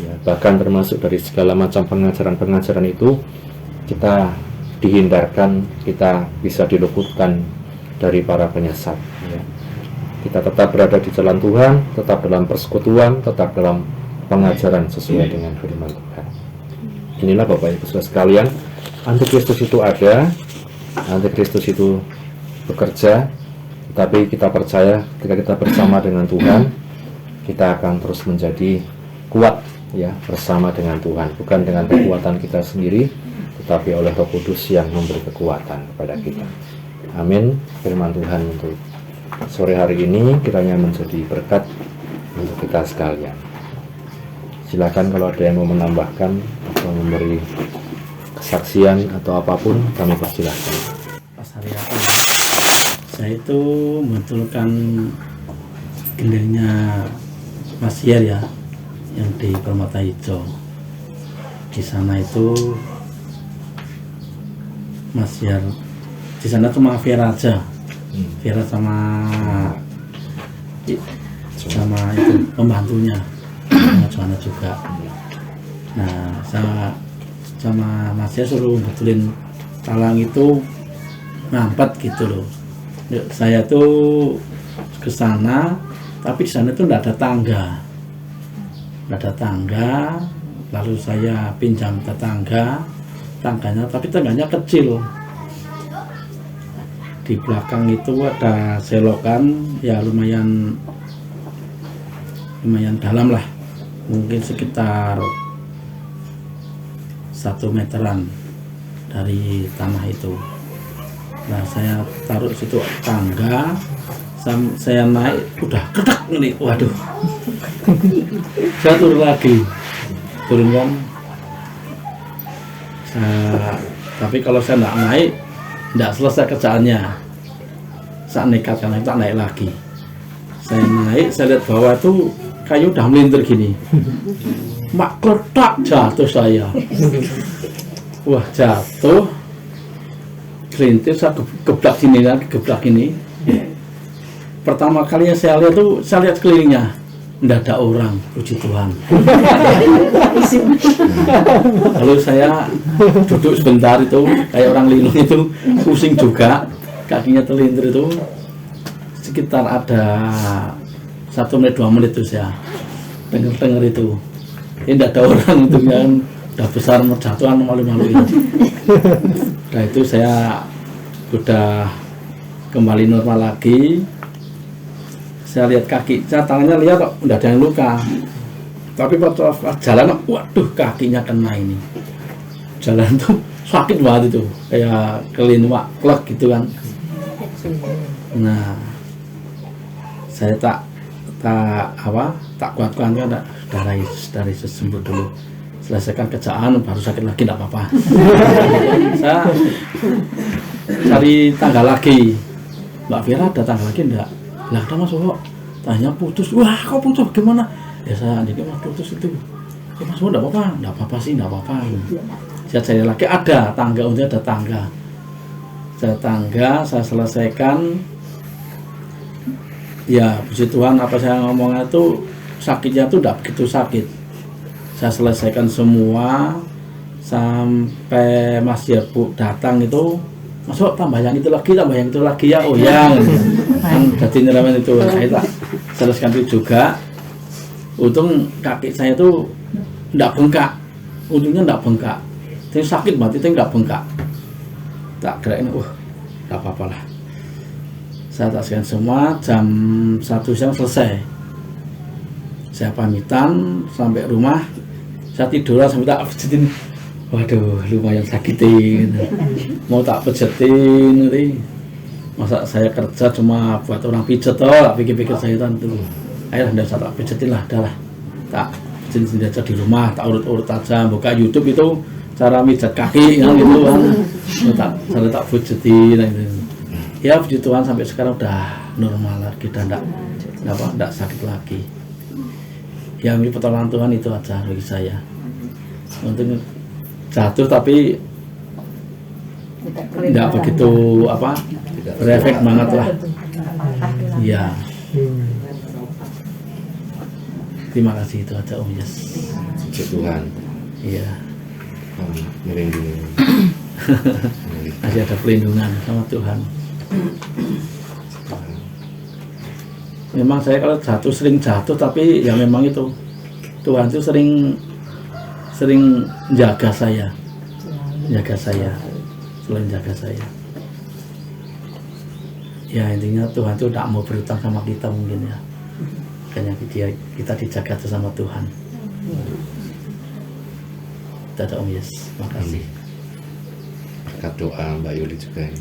Ya, bahkan termasuk dari segala macam pengajaran-pengajaran itu kita dihindarkan, kita bisa diluputkan dari para penyesat. Ya. Kita tetap berada di jalan Tuhan, tetap dalam persekutuan, tetap dalam pengajaran sesuai dengan firman Tuhan. Inilah Bapak Ibu Saudara sekalian Antikristus itu ada, Antikristus itu bekerja, tapi kita percaya ketika kita bersama dengan Tuhan, kita akan terus menjadi kuat ya bersama dengan Tuhan, bukan dengan kekuatan kita sendiri, tetapi oleh Roh Kudus yang memberi kekuatan kepada kita. Amin. Firman Tuhan untuk sore hari ini kiranya menjadi berkat untuk kita sekalian. Silakan kalau ada yang mau menambahkan atau memberi kesaksian atau apapun, kami persilahkan. Pas hari apa? Saya itu membetulkan gendengnya Mas Yer ya, yang di Permata Hijau. Di sana itu Mas Yer, di sana cuma Vera aja, Vera sama itu pembantunya, Johanna juga. Nah, sama Mas Yer suruh betulin talang itu ngampet gitu loh. Saya tuh ke sana, tapi di sana tuh nggak ada tangga, lalu saya pinjam tangganya, tapi tangganya kecil. Di belakang itu ada selokan, ya lumayan dalam lah, mungkin sekitar 1 meteran dari tanah itu. Nah, saya taruh situ tangga, saya naik, udah kedak nih, waduh. Saya turun lagi, kan. Tapi kalau saya nggak naik, nggak selesai kerjaannya. Saya nekat karena tak naik lagi. Saya naik, saya lihat bawah tuh kayu udah melintir gini. Mak kletak, jatuh saya. Wah, jatuh. Kelintir, saya geblak sini lagi, geblak ini. Pertama kalinya saya lihat tuh, saya lihat kelilingnya, tidak ada orang, puji Tuhan. Lalu saya duduk sebentar itu, kayak orang linglung itu, pusing juga, kakinya terlintir itu. Sekitar ada 1 menit 2 menit itu saya dengar itu. Ini tidak ada orang itu yang udah besar merjatuhan malu-malu itu. Nah itu saya udah kembali normal lagi. Saya lihat kaki, saya tangannya lihat kok udah ada yang luka. Tapi pas jalan, waduh kakinya kena ini. Jalan tuh sakit banget itu, kayak kelinwak, klek gitu kan. Nah, saya tak kuatkan kan, dari sembuh dulu. Selesaikan kerjaan baru sakit lagi, tidak apa-apa. Saya cari tangga lagi. Mbak Vera ada tangga lagi enggak? Lah ada Mas kok. Tanya putus. Wah, kok putus gimana? Ya saya dikit Mas putus itu. Ya Mas enggak apa-apa. Enggak apa-apa sih, enggak apa-apa. Saya cari lagi, ada tangga, untungnya ada tangga. Saya selesaikan. Ya, puji Tuhan apa saya ngomongnya itu sakitnya tuh enggak begitu sakit. Saya selesaikan semua sampai Mas Yerbu datang itu, masuk tambah yang itu lagi ya, oh ya kan jadi nyeramen itu. Saya tak selesaikan itu juga. Untung kaki saya itu tidak bengkak, untungnya tidak bengkak. Tapi sakit banget itu tidak bengkak. Tak kirain, tidak apa-apa lah. Saya selesaikan semua, jam 1 siang selesai. Saya pamitan sampai rumah. Saya tidur sampai tak pijetin, waduh lumayan sakitin, mau tak pijetin nanti, masa saya kerja cuma buat orang pijet toh, pikir-pikir saya tentu, ayo nggak usah tak pijetin lah, dah lah, tak pijetin sendiri aja di rumah, tak urut-urut aja, buka YouTube itu cara mijat kaki kan gitu kan, saya tak pijetin, gitu. Ya puji Tuhan sampai sekarang udah normal lagi, dan enggak sakit lagi. Yang ini pertolongan Tuhan itu aja bagi saya. Untuk jatuh tapi tidak begitu berefek banget lah. Iya. Terima kasih itu aja Om Yes. Puji Tuhan. Iya. Merinding. Masih ada perlindungan sama Tuhan. Memang saya kalau jatuh sering jatuh, tapi ya memang itu Tuhan itu sering jaga saya. jaga saya, selain jaga saya. Ya intinya Tuhan itu tidak mau berutang sama kita mungkin ya. Makanya kita dijaga tuh sama Tuhan. Kita ada Om Yes, makasih. Berkat doa Mbak Yuli juga ya.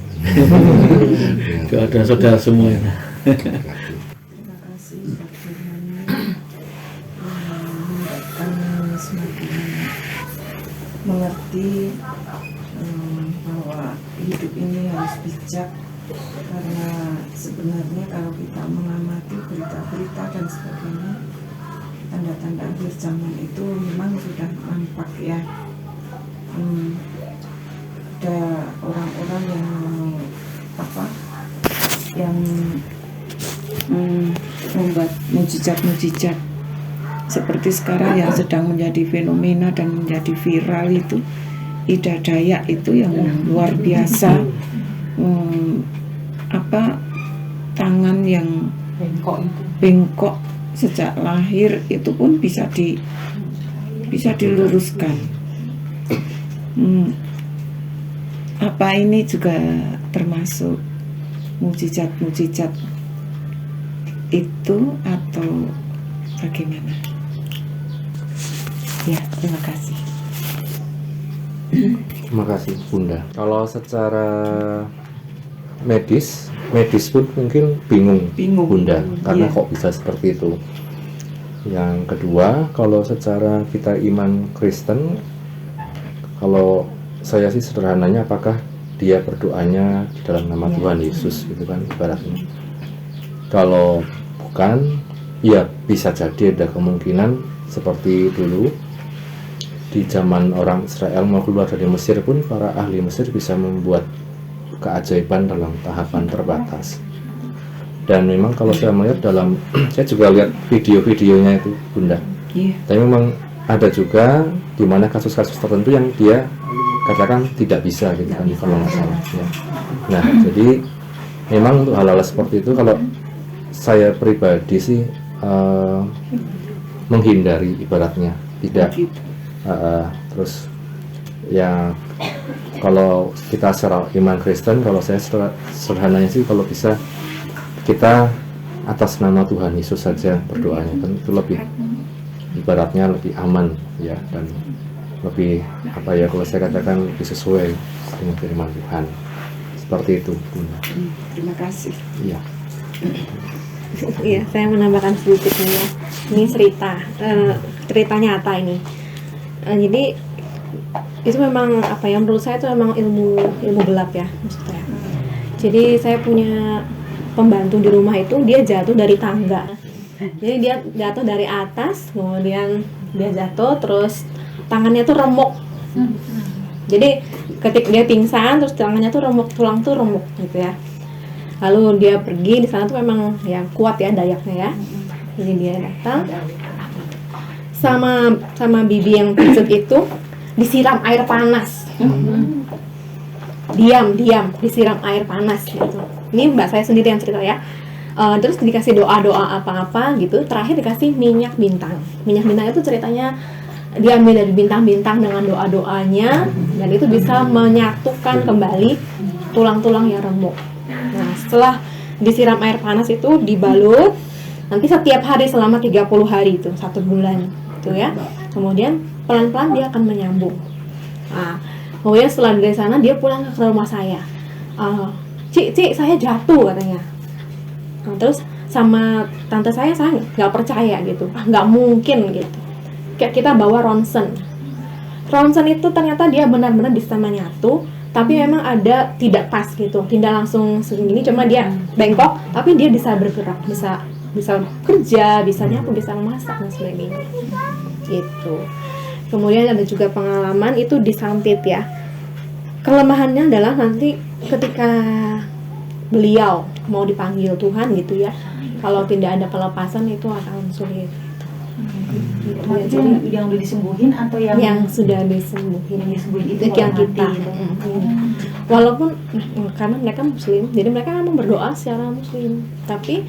Doa saudara semua ya. Terima kasih Pak Firman yang semakin mengerti bahwa hidup ini harus bijak, karena sebenarnya kalau kita mengamati berita-berita dan sebagainya, tanda-tanda akhir zaman itu memang sudah nampak ya. Ada orang-orang yang membuat mujizat-mujizat seperti sekarang yang sedang menjadi fenomena dan menjadi viral itu, Ida Dayak itu yang luar biasa. Tangan yang bengkok sejak lahir itu pun bisa diluruskan. Apa ini juga termasuk mujizat-mujizat itu atau bagaimana? Ya, terima kasih. Terima kasih Bunda. Kalau secara medis pun mungkin bingung Bunda, karena Iya. kok bisa seperti itu. Yang kedua, kalau secara kita iman Kristen, kalau saya sih sederhananya, apakah dia berdoanya di dalam nama Tuhan Yesus gitu kan ibaratnya. Kalau bukan, ya bisa jadi ada kemungkinan seperti dulu di zaman orang Israel mau keluar dari Mesir pun, para ahli Mesir bisa membuat keajaiban dalam tahapan terbatas. Dan memang kalau saya melihat dalam saya juga lihat video-videonya itu Bunda. Iya. Tapi memang ada juga di mana kasus-kasus tertentu yang dia katakan tidak bisa gitu kan, kalau nggak salah ya. Nah, jadi memang untuk hal-hal seperti itu kalau saya pribadi sih menghindari ibaratnya, tidak terus ya. Kalau kita secara iman Kristen, kalau saya sederhananya sih, kalau bisa kita atas nama Tuhan Yesus saja berdoanya, kan itu lebih ibaratnya lebih aman ya, dan lebih kalau saya katakan lebih sesuai dengan firman Tuhan. Seperti itu Bunda. Terima kasih. Iya. Iya, saya menambahkan sedikit nih ya. Ini cerita nyata ini. Jadi itu memang menurut saya itu memang ilmu gelap ya maksudnya. Jadi saya punya pembantu di rumah itu, dia jatuh dari tangga. Jadi dia jatuh dari atas, kemudian dia jatuh, terus tangannya tuh remuk. Jadi ketika dia pingsan, terus tangannya tuh remuk, tulang tuh remuk gitu ya. Lalu dia pergi, di sana tuh memang ya kuat ya dayaknya ya. Jadi dia datang sama bibi yang pijet itu, disiram air panas. Diam disiram air panas gitu. Ini mbak saya sendiri yang cerita ya. Terus dikasih doa apa gitu. Terakhir dikasih minyak bintang itu ceritanya diambil dari bintang-bintang dengan doanya, dan itu bisa menyatukan kembali tulang-tulang yang remuk. Nah, setelah disiram air panas itu dibalut, nanti setiap hari selama 30 hari itu 1 bulan itu ya. Kemudian pelan-pelan dia akan menyambung. Nah, kemudian setelah dari sana dia pulang ke rumah saya. Cik, saya jatuh katanya. Nah, terus sama tante saya nggak percaya gitu. Nggak mungkin gitu. Kayak kita bawa ronsen itu ternyata dia benar-benar bisa menyatu, tapi memang ada tidak pas gitu, tidak langsung segini, cuma dia bengkok, tapi dia bisa bergerak, bisa kerja, bisa nyapu, bisa memasak dan sebagainya gitu. Kemudian ada juga pengalaman itu disantet ya. Kelemahannya adalah nanti ketika beliau mau dipanggil Tuhan gitu ya, kalau tidak ada pelepasan itu akan sulit. Itu yang udah disembuhin atau yang sudah disembuhin? Yang disembuhin itu yang kita. Walaupun karena mereka Muslim, jadi mereka memang berdoa secara Muslim, tapi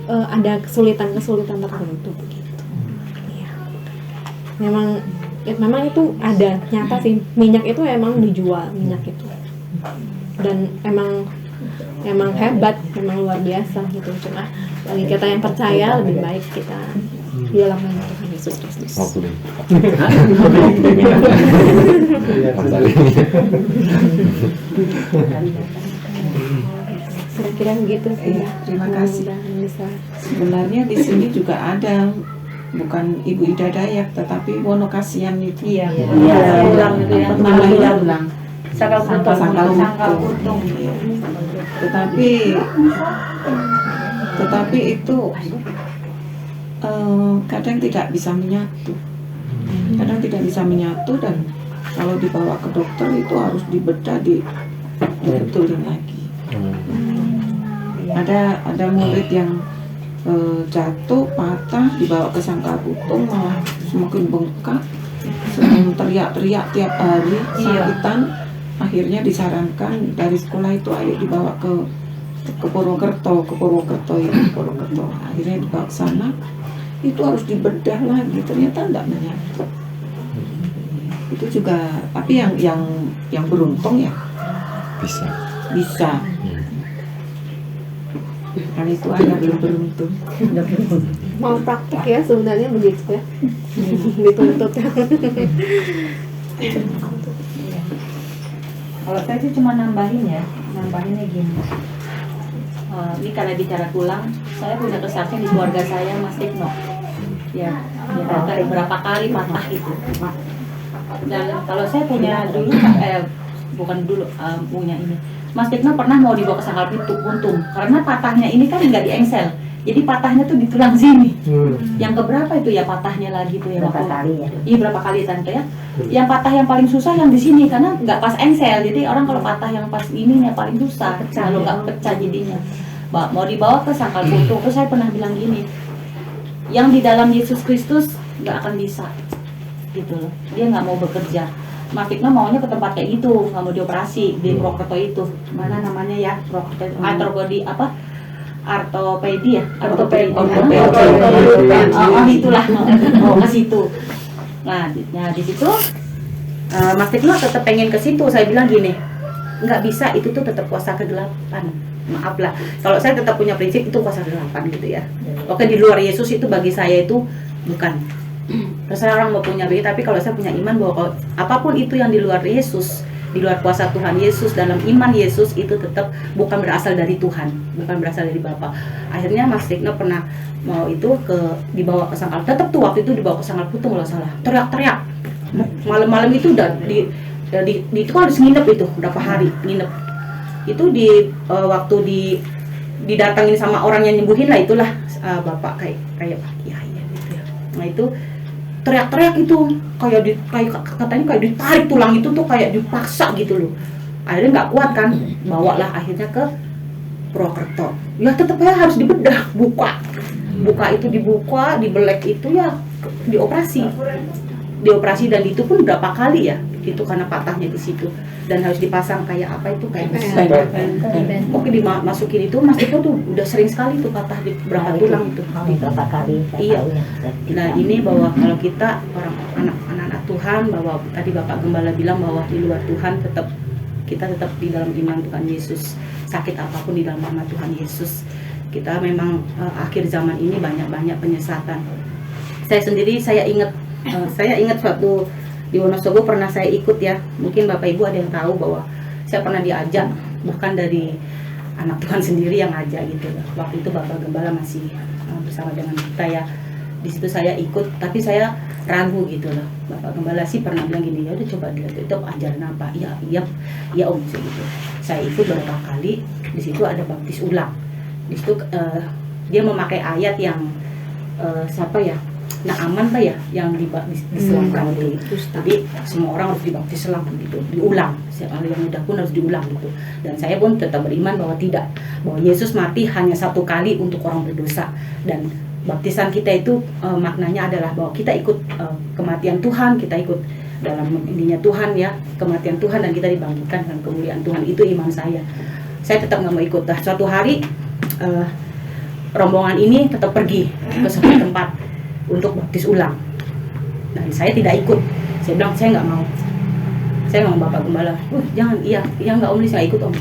ada kesulitan tertentu begitu. Iya. Memang ya memang itu ada nyata sih, minyak itu emang dijual, minyak itu, dan emang hebat, memang luar biasa gitu. Cuma bagi kita yang percaya lebih baik kita di dalam nama Tuhan Yesus Kristus. Mau boleh. Kira-kira begitu sih. Iya, terima kasih. Mudah-mudahan bisa. Sebenarnya di sini juga ada, bukan Ibu Ida Dayak, tetapi Wonokasian itu. Iya, ulang itu ya. ulang. Sangkal putung. Sangkal putung. Iya. Tetapi itu kadang tidak bisa menyatu. Kadang tidak bisa menyatu, dan kalau dibawa ke dokter itu harus dibedah, dibetulin lagi. Ada murid yang jatuh, patah, dibawa ke sangkal putung, malah semakin bengkak, sering teriak-teriak tiap hari, sakitan. Akhirnya disarankan dari sekolah itu, ayo dibawa ke Purwokerto, akhirnya dibawa ke sana. Itu harus dibedah lagi, ternyata tidak menyatu. Itu juga, tapi yang beruntung ya bisa. Kalau itu anak belum beruntung. Mau praktik ya sebenarnya begitu ya. Dituntut. Kalau saya sih cuma nambahinnya gini. Ini karena bicara tulang, saya punya kesaksian di keluarga saya, Mas Tikno. Ya berapa kali patah itu. Dan kalau saya punya dulu, punya ini. Mas Tikno pernah mau dibawa ke sangkal putung, karena patahnya ini kan nggak diengsel. Jadi patahnya tuh di tulang sini. Yang keberapa itu ya patahnya lagi tuh ya? Berapa kali ya? Iya, berapa kali tante ya? Yang patah yang paling susah yang di sini, karena nggak pas engsel. Jadi orang kalau patah yang pas ini yang paling susah, kalau nggak pecah jadinya. Mau dibawa ke sangkal putung, terus saya pernah bilang gini, yang di dalam Yesus Kristus nggak akan bisa, gitu loh. Dia nggak mau bekerja. Mas Tikno maunya ke tempat kayak gitu, nggak mau dioperasi di Purwokerto itu. Mana namanya ya? Purwokerto ortopedi ya? Ortopedi. Itulah, mau ke situ. Nah di situ Mas Tikno tetap pengen ke situ. Saya bilang gini, nggak bisa, itu tuh tetap kuasa kegelapan. Maaf lah, kalau saya tetap punya prinsip itu kuasa kegelapan gitu ya. Oke, di luar Yesus itu bagi saya itu bukan. Terserah orang mau punya begitu, tapi kalau saya punya iman bahwa kalau apapun itu yang di luar Yesus, di luar kuasa Tuhan Yesus, dalam iman Yesus itu tetap bukan berasal dari Tuhan, bukan berasal dari Bapa. Akhirnya Mas Tikno pernah mau itu dibawa ke sangkal, tetap tuh waktu itu dibawa ke sangkal putung kalau salah, teriak-teriak. Malam-malam itu udah itu kan harus nginep itu berapa hari nginep. Itu waktu didatangin sama orang yang nyembuhin lah, itulah bapak kayak ya gitu ya. Nah itu teriak-teriak itu katanya kayak ditarik tulang itu tuh kayak dipaksa gitu loh. Akhirnya nggak kuat kan, bawalah akhirnya ke Purwokerto. Ya tetap ya harus dibedah, buka itu dibuka, dibelek itu ya dioperasi dan itu pun berapa kali ya, itu karena patahnya di situ dan harus dipasang kayak apa itu kayak oke dimasukin itu. Mas itu tuh udah sering sekali tuh patah di berapa tulang itu berapa kali. Iya. Nah ini bahwa kalau kita anak-anak Tuhan, bahwa tadi Bapak Gembala bilang bahwa di luar Tuhan kita tetap di dalam iman Tuhan Yesus. Sakit apapun di dalam nama Tuhan Yesus. Kita memang akhir zaman ini banyak penyesatan. Saya ingat suatu di Wonosobo pernah saya ikut ya, mungkin Bapak Ibu ada yang tahu bahwa saya pernah diajak bahkan dari anak Tuhan sendiri yang ngajak gitu. Waktu itu Bapak Gembala masih bersama dengan kita ya. Di situ saya ikut, tapi saya ragu gitu loh. Bapak Gembala sih pernah bilang gini, ya udah coba dilihat itu ajaran apa. Iya om sih gitu. Saya ikut beberapa kali. Di situ ada baptis ulang. Di situ dia memakai ayat yang siapa ya? Naaman apa ya yang diselamkan itu. Jadi semua orang harus dibaptis selang gitu, diulang. Siapa yang udah pun harus diulang gitu. Dan saya pun tetap beriman bahwa tidak, bahwa Yesus mati hanya satu kali untuk orang berdosa, dan baptisan kita itu maknanya adalah bahwa kita ikut kematian Tuhan, kita ikut dalam ininya Tuhan ya, kematian Tuhan, dan kita dibangkitkan dengan kemuliaan Tuhan. Itu iman saya. Saya tetap nggak mau ikut. Nah, suatu hari rombongan ini tetap pergi ke suatu tempat untuk baptis ulang. Dan saya tidak ikut. Saya bilang saya nggak mau. Saya ngomong Bapak Gembala, jangan, iya nggak Om, saya ikut Om.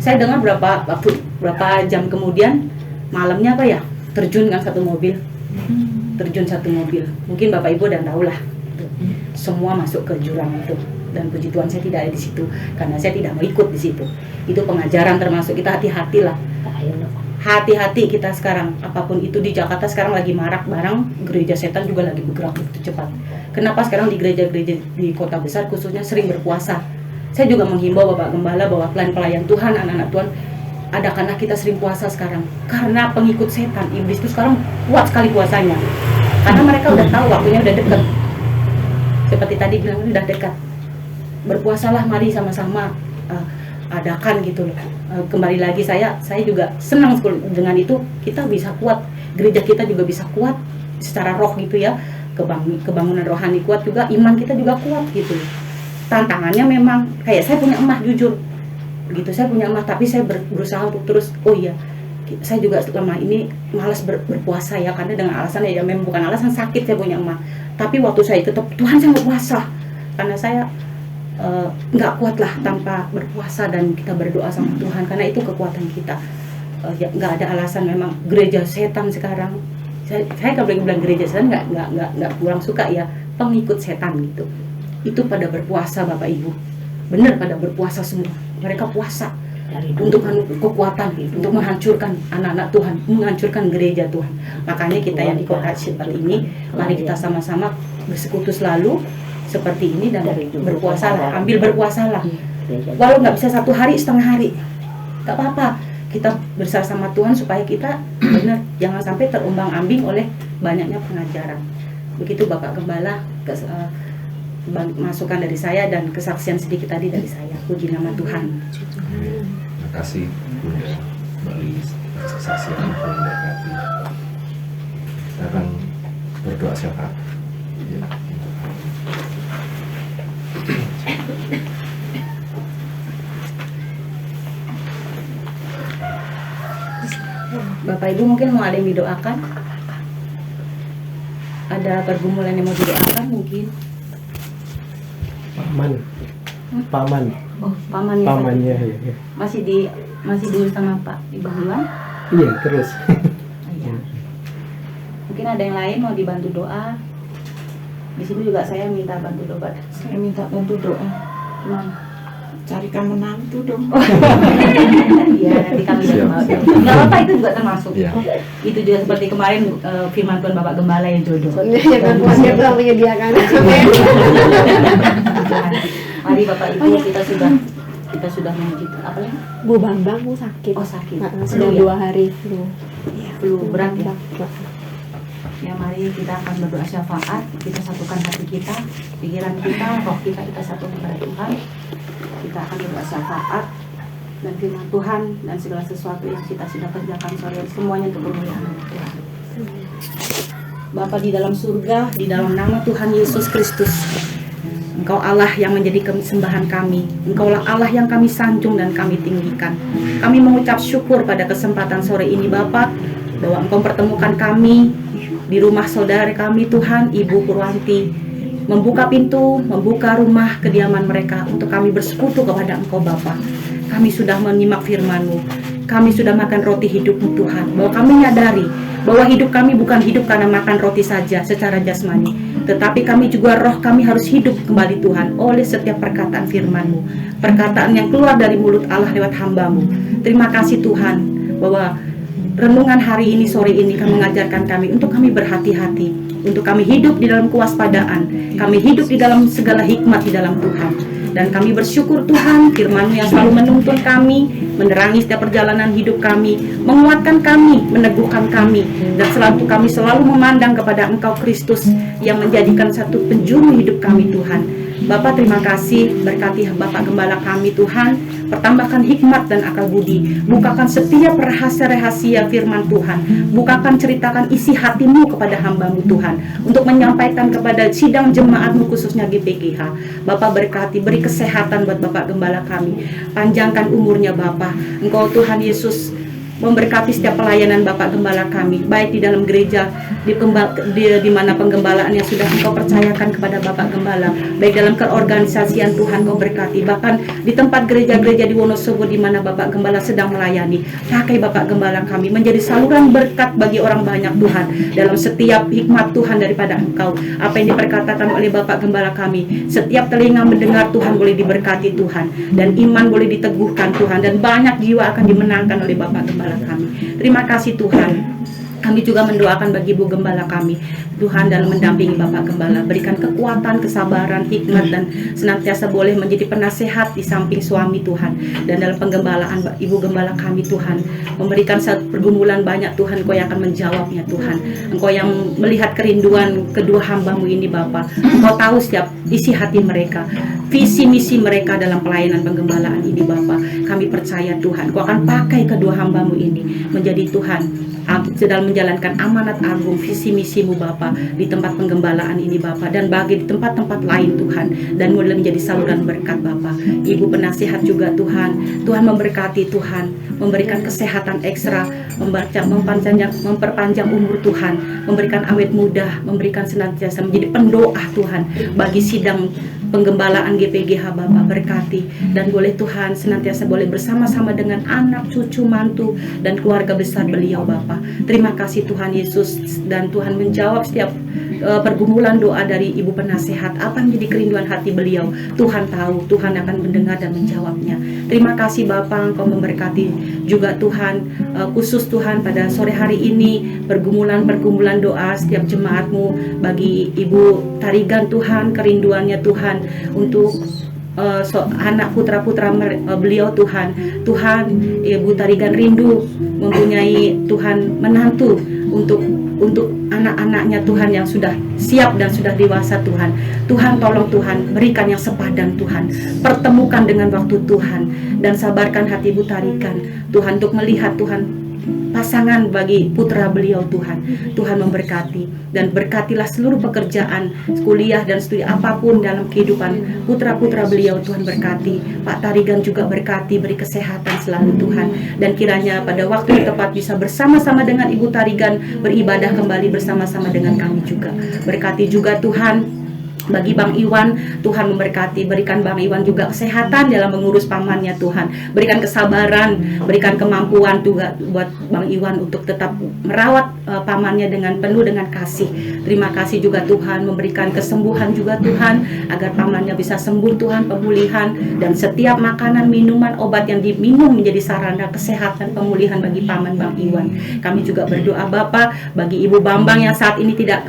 Saya dengar berapa jam kemudian, malamnya apa ya, terjun kan satu mobil. Mungkin Bapak Ibu udah tahu lah, semua masuk ke jurang itu. Dan puji Tuhan saya tidak ada di situ, karena saya tidak mau ikut di situ. Itu pengajaran termasuk kita hati-hati lah. Hati-hati kita sekarang, apapun itu di Jakarta sekarang lagi marak barang, gereja setan juga lagi bergerak begitu cepat. Kenapa sekarang di gereja-gereja di kota besar khususnya sering berpuasa? Saya juga menghimbau Bapak Gembala bahwa pelayan Tuhan, anak-anak Tuhan, adakanlah kita sering puasa sekarang. Karena pengikut setan, iblis itu sekarang kuat sekali puasanya. Karena mereka udah tahu waktunya udah dekat. Seperti tadi bilang udah dekat. Berpuasalah, mari sama-sama adakan gitu loh. Kembali lagi saya juga senang dengan itu, kita bisa kuat, gereja kita juga bisa kuat secara roh gitu ya, kebangunan rohani kuat juga, iman kita juga kuat gitu. Tantangannya memang kayak saya punya emah, jujur begitu, saya punya emah, tapi saya berusaha untuk terus, oh iya saya juga selama ini malas berpuasa ya, karena dengan alasan ya memang bukan alasan sakit saya punya emah, tapi waktu saya tetap Tuhan saya mau puasa, karena saya nggak kuat lah tanpa berpuasa dan kita berdoa sama Tuhan, karena itu kekuatan kita. Ya, nggak ada alasan, memang gereja setan sekarang, saya nggak boleh bilang gereja setan, nggak kurang suka ya, pengikut setan gitu, itu pada berpuasa Bapak Ibu, benar pada berpuasa semua, mereka puasa untuk kekuatan, untuk menghancurkan anak-anak Tuhan, menghancurkan gereja Tuhan. Makanya kita yang di kota seperti ini, mari kita sama-sama bersekutu selalu seperti ini dan berpuasalah, ambil berpuasalah. Walau nggak bisa 1 hari, setengah hari, nggak apa-apa. Kita bersama Tuhan supaya kita benar, jangan sampai terumbang-ambing oleh banyaknya pengajaran. Begitu Bapak Gembala, masukan dari saya dan kesaksian sedikit tadi dari saya. Puji nama Tuhan. Terima kasih Bunda Bali kesaksian yang memberkati. Kita akan berdoa syafaat. Ya. Bapak Ibu mungkin mau ada yang didoakan? Ada pergumulan yang mau didoakan mungkin? Paman. Oh, pamannya. Pamannya ya. Masih dulu sama Pak Ibu Iwan? Iya, terus. Iya. Mungkin ada yang lain mau dibantu doa. Di sini juga saya minta bantu doa. Saya minta bantu doa. Gimana? Carikan menantu dong. Iya, nanti kami Siap, mau. siap. Nggak apa-apa, itu juga termasuk. Iya. Itu juga seperti kemarin firman Tuhan Bapak Gembala yang jodoh. Ya kan Tuhan yang telah menyediakan. Mari Bapak Ibu, kita sudah menuju apa ya? Bu Bambang mau sakit. Oh, sakit. Sudah Flu 2 ya? hari flu. Flu berat ya. Ya, mari kita akan berdoa syafaat. Kita satukan hati kita, pikiran kita, roh kita satukan kepada Tuhan. Kita akan berdoa syafaat dan firman Tuhan dan segala sesuatu yang kita sudah kerjakan sore ini, semuanya untuk kemuliaan nama Tuhan. Bapa di dalam surga, di dalam nama Tuhan Yesus Kristus, Engkau Allah yang menjadi kesembahan kami. Engkaulah Allah yang kami sanjung dan kami tinggikan. Kami mengucap syukur pada kesempatan sore ini Bapa, bahwa Engkau pertemukan kami di rumah saudara kami Tuhan, Ibu Purwanti, membuka pintu, membuka rumah kediaman mereka untuk kami bersekutu kepada Engkau Bapa. Kami sudah menyimak firman-Mu, kami sudah makan roti hidup-Mu Tuhan, bahwa kami menyadari bahwa hidup kami bukan hidup karena makan roti saja secara jasmani, tetapi kami juga roh kami harus hidup kembali Tuhan oleh setiap perkataan firman-Mu, perkataan yang keluar dari mulut Allah lewat hamba-Mu. Terima kasih Tuhan, bahwa renungan hari ini, sore ini mengajarkan kami untuk kami berhati-hati, untuk kami hidup di dalam kewaspadaan, kami hidup di dalam segala hikmat di dalam Tuhan. Dan kami bersyukur Tuhan, firman-Mu yang selalu menuntun kami, menerangi setiap perjalanan hidup kami, menguatkan kami, meneguhkan kami, dan kami selalu memandang kepada Engkau Kristus yang menjadikan satu penjuru hidup kami Tuhan. Bapak terima kasih, berkati Bapak Gembala kami Tuhan, pertambahkan hikmat dan akal budi, bukakan setiap rahasia-rahasia firman Tuhan, bukakan ceritakan isi hati-Mu kepada hamba-Mu Tuhan, untuk menyampaikan kepada sidang jemaat-Mu khususnya GPGH. Bapak berkati, beri kesehatan buat Bapak Gembala kami, panjangkan umurnya Bapak. Engkau Tuhan Yesus memberkati setiap pelayanan Bapak Gembala kami, baik di dalam gereja, di mana penggembalaannya sudah Engkau percayakan kepada Bapak Gembala, baik dalam keorganisasian Tuhan Kau berkati, bahkan di tempat gereja-gereja di Wonosobo di mana Bapak Gembala sedang melayani. Pakai Bapak Gembala kami menjadi saluran berkat bagi orang banyak Tuhan, dalam setiap hikmat Tuhan daripada Engkau. Apa yang diperkatakan oleh Bapak Gembala kami, setiap telinga mendengar Tuhan boleh diberkati Tuhan, dan iman boleh diteguhkan Tuhan, dan banyak jiwa akan dimenangkan oleh Bapak Gembala kami. Terima kasih Tuhan. Kami juga mendoakan bagi Ibu Gembala kami, Tuhan, dalam mendampingi Bapak Gembala, berikan kekuatan, kesabaran, hikmat, dan senantiasa boleh menjadi penasehat di samping suami Tuhan. Dan dalam penggembalaan Ibu Gembala kami Tuhan, memberikan satu pergumulan banyak Tuhan, Engkau yang akan menjawabnya Tuhan. Engkau yang melihat kerinduan kedua hamba-Mu ini Bapa. Engkau tahu setiap isi hati mereka, visi misi mereka dalam pelayanan penggembalaan ini Bapa. Kami percaya Tuhan, Engkau akan pakai kedua hamba-Mu ini menjadi Tuhan sedang menjalankan amanat agung visi misi-Mu Bapa di tempat penggembalaan ini Bapa, dan bagi di tempat-tempat lain Tuhan, dan mulai menjadi saluran berkat Bapa. Ibu penasihat juga Tuhan, Tuhan memberkati Tuhan, memberikan kesehatan ekstra, memperpanjang umur Tuhan, memberikan awet muda, memberikan senantiasa menjadi pendoa Tuhan bagi sidang penggembalaan GPGH Bapa. Berkati dan boleh Tuhan senantiasa boleh bersama-sama dengan anak, cucu, mantu, dan keluarga besar beliau Bapa. Terima kasih Tuhan Yesus, dan Tuhan menjawab setiap pergumulan doa dari Ibu penasehat. Apa yang menjadi kerinduan hati beliau, Tuhan tahu, Tuhan akan mendengar dan menjawabnya. Terima kasih Bapa, Engkau memberkati juga Tuhan, khusus Tuhan pada sore hari ini, pergumulan doa setiap jemaat-Mu bagi Ibu Tarigan Tuhan, kerinduannya Tuhan untuk anak putra-putra beliau Tuhan. Tuhan, Ibu Tarigan rindu mempunyai Tuhan menantu untuk anak-anaknya Tuhan yang sudah siap dan sudah dewasa Tuhan. Tuhan tolong Tuhan, berikan yang sepadan Tuhan, pertemukan dengan waktu Tuhan, dan sabarkan hati Ibu Tarigan Tuhan untuk melihat Tuhan pasangan bagi putra beliau Tuhan. Tuhan memberkati, dan berkatilah seluruh pekerjaan, kuliah dan studi apapun dalam kehidupan putra-putra beliau. Tuhan berkati, Pak Tarigan juga berkati, beri kesehatan selalu Tuhan, dan kiranya pada waktu yang tepat bisa bersama-sama dengan Ibu Tarigan beribadah kembali bersama-sama dengan kami juga. Berkati juga Tuhan bagi Bang Iwan, Tuhan memberkati, berikan Bang Iwan juga kesehatan dalam mengurus pamannya Tuhan, berikan kesabaran, berikan kemampuan juga buat Bang Iwan untuk tetap merawat pamannya dengan penuh dengan kasih. Terima kasih juga Tuhan, memberikan kesembuhan juga Tuhan, agar pamannya bisa sembuh Tuhan, pemulihan, dan setiap makanan, minuman, obat yang diminum menjadi sarana kesehatan pemulihan bagi paman Bang Iwan. Kami juga berdoa Bapa bagi Ibu Bambang yang saat ini tidak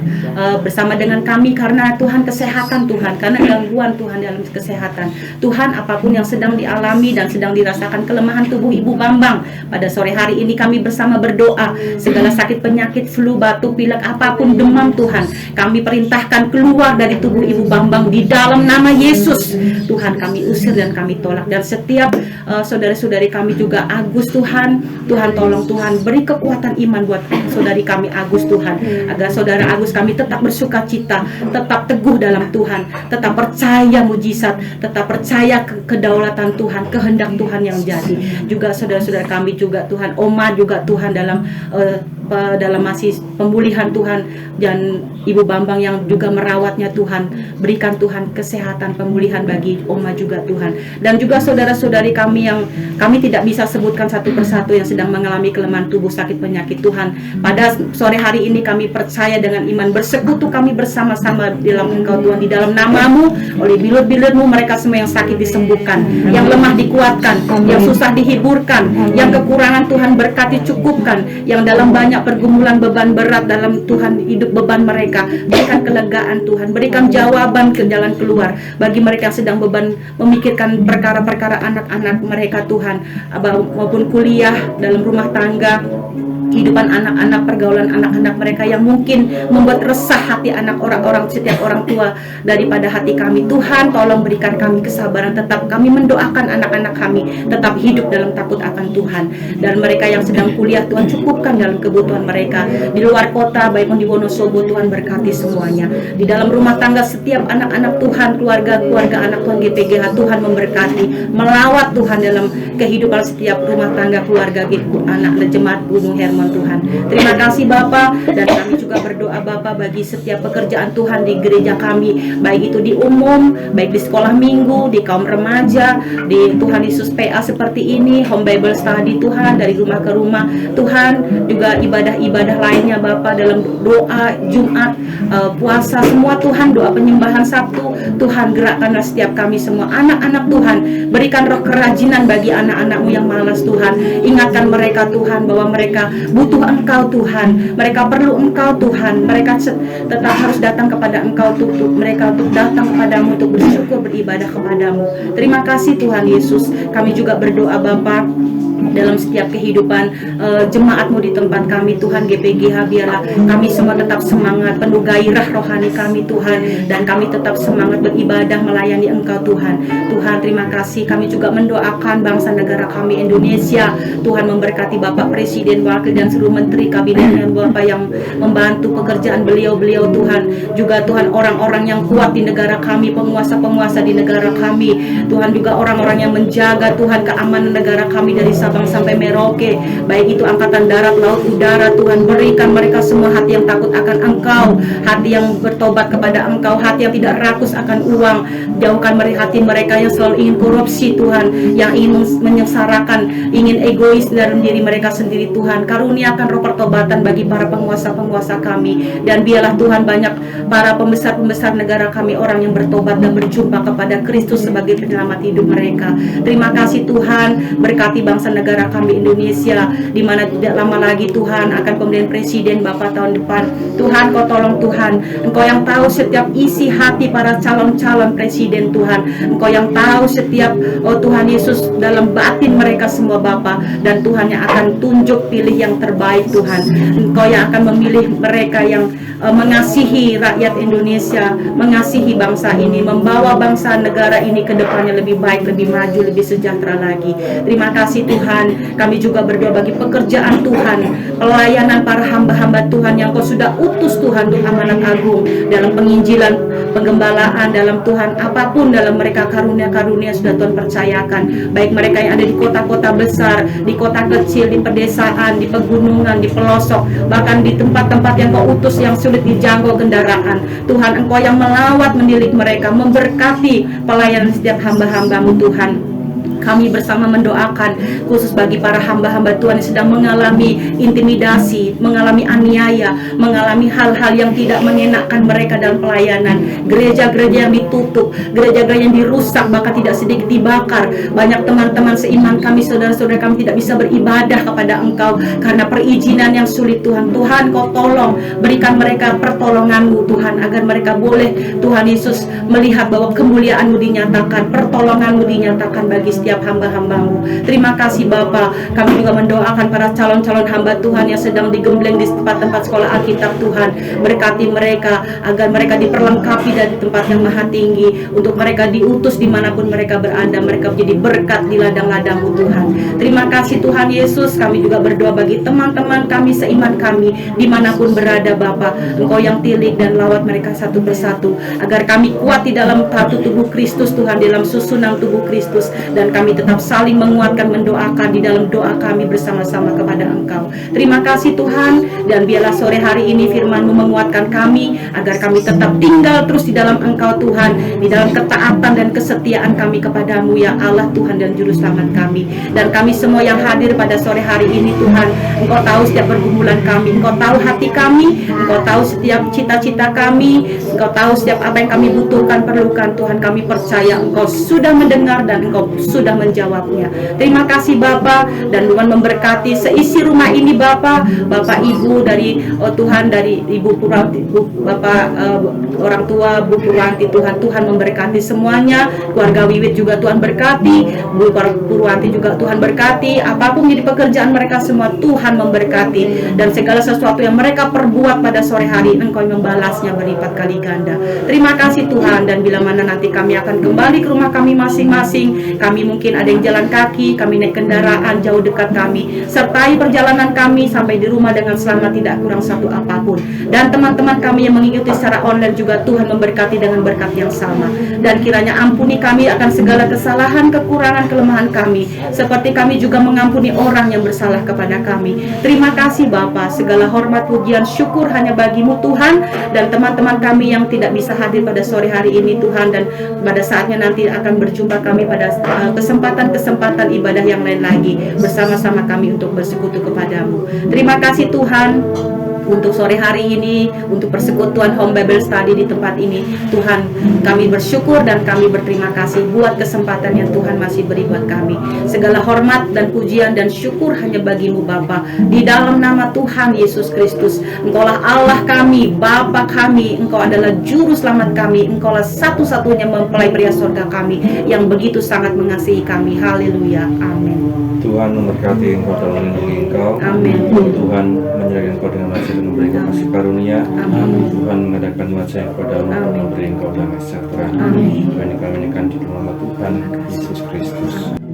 bersama dengan kami karena Tuhan kesehatan Tuhan, karena gangguan Tuhan dalam kesehatan Tuhan, apapun yang sedang dialami dan sedang dirasakan kelemahan tubuh Ibu Bambang, pada sore hari ini kami bersama berdoa, segala sakit penyakit, flu, batuk, pilek, apapun demam Tuhan, kami perintahkan keluar dari tubuh Ibu Bambang di dalam nama Yesus. Tuhan, kami usir dan kami tolak, dan setiap saudara-saudari kami juga Agus Tuhan, Tuhan tolong Tuhan, beri kekuatan iman buat saudari kami Agus Tuhan, agar saudara Agus kami tetap bersuka cita, tetap teguh dalam Tuhan, tetap percaya mujizat, tetap percaya kedaulatan Tuhan, kehendak Tuhan yang jadi. Juga saudara-saudara kami juga Tuhan, Oma juga Tuhan dalam masih pemulihan Tuhan, dan Ibu Bambang yang juga merawatnya Tuhan, berikan Tuhan kesehatan pemulihan bagi Oma juga Tuhan, dan juga saudara-saudari kami yang kami tidak bisa sebutkan satu persatu yang sedang mengalami kelemahan tubuh, sakit penyakit Tuhan. Pada sore hari ini kami percaya dengan iman bersekutu kami bersama-sama dalam Engkau Tuhan, di dalam nama-Mu, oleh bilut-bilut-Mu mereka semua yang sakit disembuhkan, yang lemah dikuatkan, yang susah dihiburkan, yang kekurangan Tuhan berkati cukupkan, yang dalam banyak pergumulan beban berat dalam Tuhan hidup beban mereka, berikan kelegaan Tuhan, berikan jawaban ke jalan keluar bagi mereka yang sedang beban memikirkan perkara-perkara anak-anak mereka Tuhan, maupun kuliah, dalam rumah tangga, kehidupan anak-anak, pergaulan anak-anak mereka yang mungkin membuat resah hati anak orang-orang, setiap orang tua daripada hati kami. Tuhan, tolong berikan kami kesabaran, tetap kami mendoakan anak-anak kami tetap hidup dalam takut akan Tuhan. Dan mereka yang sedang kuliah, Tuhan cukupkan dalam kebutuhan mereka. Di luar kota, baik di Wonosobo, Tuhan berkati semuanya. Di dalam rumah tangga setiap anak-anak Tuhan, keluarga anak Tuhan GPGH, Tuhan memberkati, melawat Tuhan dalam kehidupan setiap rumah tangga keluarga anak jemaat Gunung Hermon Tuhan. Terima kasih Bapa, dan kami juga berdoa Bapa bagi setiap pekerjaan Tuhan di gereja kami, baik itu di umum, baik di sekolah minggu, di kaum remaja, di Tuhan Yesus PA seperti ini, home Bible study Tuhan, dari rumah ke rumah Tuhan, juga ibadah-ibadah lainnya Bapa, dalam doa Jumat, puasa semua Tuhan, doa penyembahan Sabtu Tuhan, gerakkanlah setiap kami semua anak-anak Tuhan, berikan roh kerajinan bagi anak-anak-Mu yang malas Tuhan, ingatkan mereka Tuhan bahwa mereka butuh Engkau Tuhan, mereka perlu Engkau Tuhan, mereka tetap harus datang kepada Engkau mereka untuk datang kepadamu, untuk bersyukur, beribadah kepadamu. Terima kasih Tuhan Yesus. Kami juga berdoa Bapa dalam setiap kehidupan jemaat-Mu di tempat kami Tuhan GPGH, biarlah kami semua tetap semangat, penuh gairah rohani kami Tuhan, dan kami tetap semangat beribadah melayani Engkau Tuhan. Tuhan, terima kasih. Kami juga mendoakan bangsa negara kami Indonesia, Tuhan memberkati Bapak Presiden, Wakil dan seluruh Menteri Kabinet Bapak yang membantu pekerjaan beliau-beliau Tuhan, juga Tuhan orang-orang yang kuat di negara kami, penguasa-penguasa di negara kami Tuhan, juga orang-orang yang menjaga Tuhan keamanan negara kami dari Sabang sampai Merauke, baik itu angkatan darat, laut, udara Tuhan, berikan mereka semua hati yang takut akan Engkau, hati yang bertobat kepada Engkau, hati yang tidak rakus akan uang, jauhkan hati mereka yang selalu ingin korupsi Tuhan, yang ingin menyengsarakan, ingin egois dalam diri mereka sendiri Tuhan. Karuniakan roh pertobatan bagi para penguasa-penguasa kami, dan biarlah Tuhan banyak para pembesar-pembesar negara kami, orang yang bertobat dan berjumpa kepada Kristus sebagai penyelamat hidup mereka. Terima kasih Tuhan, berkati bangsa negara kami Indonesia, di mana tidak lama lagi Tuhan akan pemilihan presiden Bapak tahun depan. Tuhan, Kau tolong Tuhan, Engkau yang tahu setiap isi hati para calon-calon presiden Tuhan, Engkau yang tahu setiap Tuhan Yesus dalam batin mereka semua Bapa, dan Tuhan yang akan tunjuk pilih yang terbaik Tuhan. Engkau yang akan memilih mereka yang mengasihi rakyat Indonesia, mengasihi bangsa ini, membawa bangsa negara ini ke depannya lebih baik, lebih maju, lebih sejahtera lagi. Terima kasih Tuhan. Kami juga berdoa bagi pekerjaan Tuhan, pelayanan para hamba-hamba Tuhan yang Kau sudah utus Tuhan untuk amanat agung dalam penginjilan, penggembalaan, dalam Tuhan apapun dalam mereka karunia-karunia sudah Tuhan percayakan, baik mereka yang ada di kota-kota besar, di kota kecil, di pedesaan, di pegunungan, di pelosok, bahkan di tempat-tempat yang Kau utus yang sulit dijangkau kendaraan. Tuhan, Engkau yang melawat mendidik mereka, memberkati pelayanan setiap hamba-hamba-Mu Tuhan. Kami bersama mendoakan khusus bagi para hamba-hamba Tuhan yang sedang mengalami intimidasi, mengalami aniaya, mengalami hal-hal yang tidak menyenangkan mereka dalam pelayanan. Gereja-gereja yang ditutup, gereja-gereja yang dirusak, bahkan tidak sedikit dibakar. Banyak teman-teman seiman kami, saudara-saudara kami tidak bisa beribadah kepada Engkau karena perizinan yang sulit Tuhan. Tuhan, Kau tolong berikan mereka pertolongan-Mu Tuhan, agar mereka boleh Tuhan Yesus melihat bahwa kemuliaan-Mu dinyatakan, pertolongan-Mu dinyatakan bagi setiap hamba-hamba-Mu. Terima kasih Bapa. Kami juga mendoakan para calon-calon hamba Tuhan yang sedang digembleng di tempat-tempat sekolah Alkitab Tuhan. Berkati mereka agar mereka diperlengkapi dari tempat yang maha tinggi, untuk mereka diutus dimanapun mereka berada, mereka menjadi berkat di ladang-ladang-Mu Tuhan. Terima kasih Tuhan Yesus. Kami juga berdoa bagi teman-teman kami seiman kami dimanapun berada Bapa. Engkau yang tilik dan lawat mereka satu persatu, agar kami kuat di dalam satu tubuh Kristus Tuhan, dalam susunan tubuh Kristus, dan kami tetap saling menguatkan, mendoakan di dalam doa kami bersama-sama kepada Engkau. Terima kasih Tuhan, dan biarlah sore hari ini firman-Mu menguatkan kami, agar kami tetap tinggal terus di dalam Engkau Tuhan, di dalam ketaatan dan kesetiaan kami kepadamu ya Allah Tuhan dan Juru Selamat kami. Dan kami semua yang hadir pada sore hari ini Tuhan, Engkau tahu setiap pergumulan kami, Engkau tahu hati kami, Engkau tahu setiap cita-cita kami, Engkau tahu setiap apa yang kami butuhkan, perlukan Tuhan. Kami percaya Engkau sudah mendengar dan Engkau sudah menjawabnya. Terima kasih Bapa, dan Tuhan memberkati seisi rumah ini Bapa, Bapak Ibu dari Tuhan, dari Ibu Purwanti, Bapak orang tua Bu Purwanti, Tuhan memberkati semuanya, keluarga Wiwit juga Tuhan berkati, Bu Purwanti juga Tuhan berkati, apapun jadi pekerjaan mereka semua Tuhan memberkati, dan segala sesuatu yang mereka perbuat pada sore hari Engkau membalasnya berlipat kali ganda. Terima kasih Tuhan, dan bila mana nanti kami akan kembali ke rumah kami masing-masing, kami mungkin ada yang jalan kaki, kami naik kendaraan jauh dekat kami, sertai perjalanan kami sampai di rumah dengan selamat, tidak kurang satu apapun. Dan teman-teman kami yang mengikuti secara online juga Tuhan memberkati dengan berkat yang sama, dan kiranya ampuni kami akan segala kesalahan, kekurangan, kelemahan kami, seperti kami juga mengampuni orang yang bersalah kepada kami. Terima kasih Bapa, segala hormat, pujian, syukur hanya bagimu Tuhan, dan teman-teman kami yang tidak bisa hadir pada sore hari ini Tuhan, dan pada saatnya nanti akan berjumpa kami pada kesempatan-kesempatan ibadah yang lain lagi bersama-sama kami untuk bersekutu kepadamu. Terima kasih Tuhan untuk sore hari ini, untuk persekutuan Home Bible Study di tempat ini. Tuhan, kami bersyukur dan kami berterima kasih buat kesempatan yang Tuhan masih beri buat kami. Segala hormat dan pujian dan syukur hanya bagimu Bapa. Di dalam nama Tuhan Yesus Kristus, Engkaulah Allah kami, Bapa kami, Engkau adalah juru selamat kami, Engkaulah satu-satunya mempelai pria surga kami yang begitu sangat mengasihi kami. Haleluya, amin. Tuhan memberkati engkau dan melindungi engkau. Amin. Tuhan menyerahkan engkau dengan wajah dan memberi engkau kasih karunia. Amin. Tuhan mengadakan wajah kepadamu dan Amin. memberi engkau damai sejahtera. Amin. Tuhan kami menikah di dalam nama Tuhan Yesus Kristus.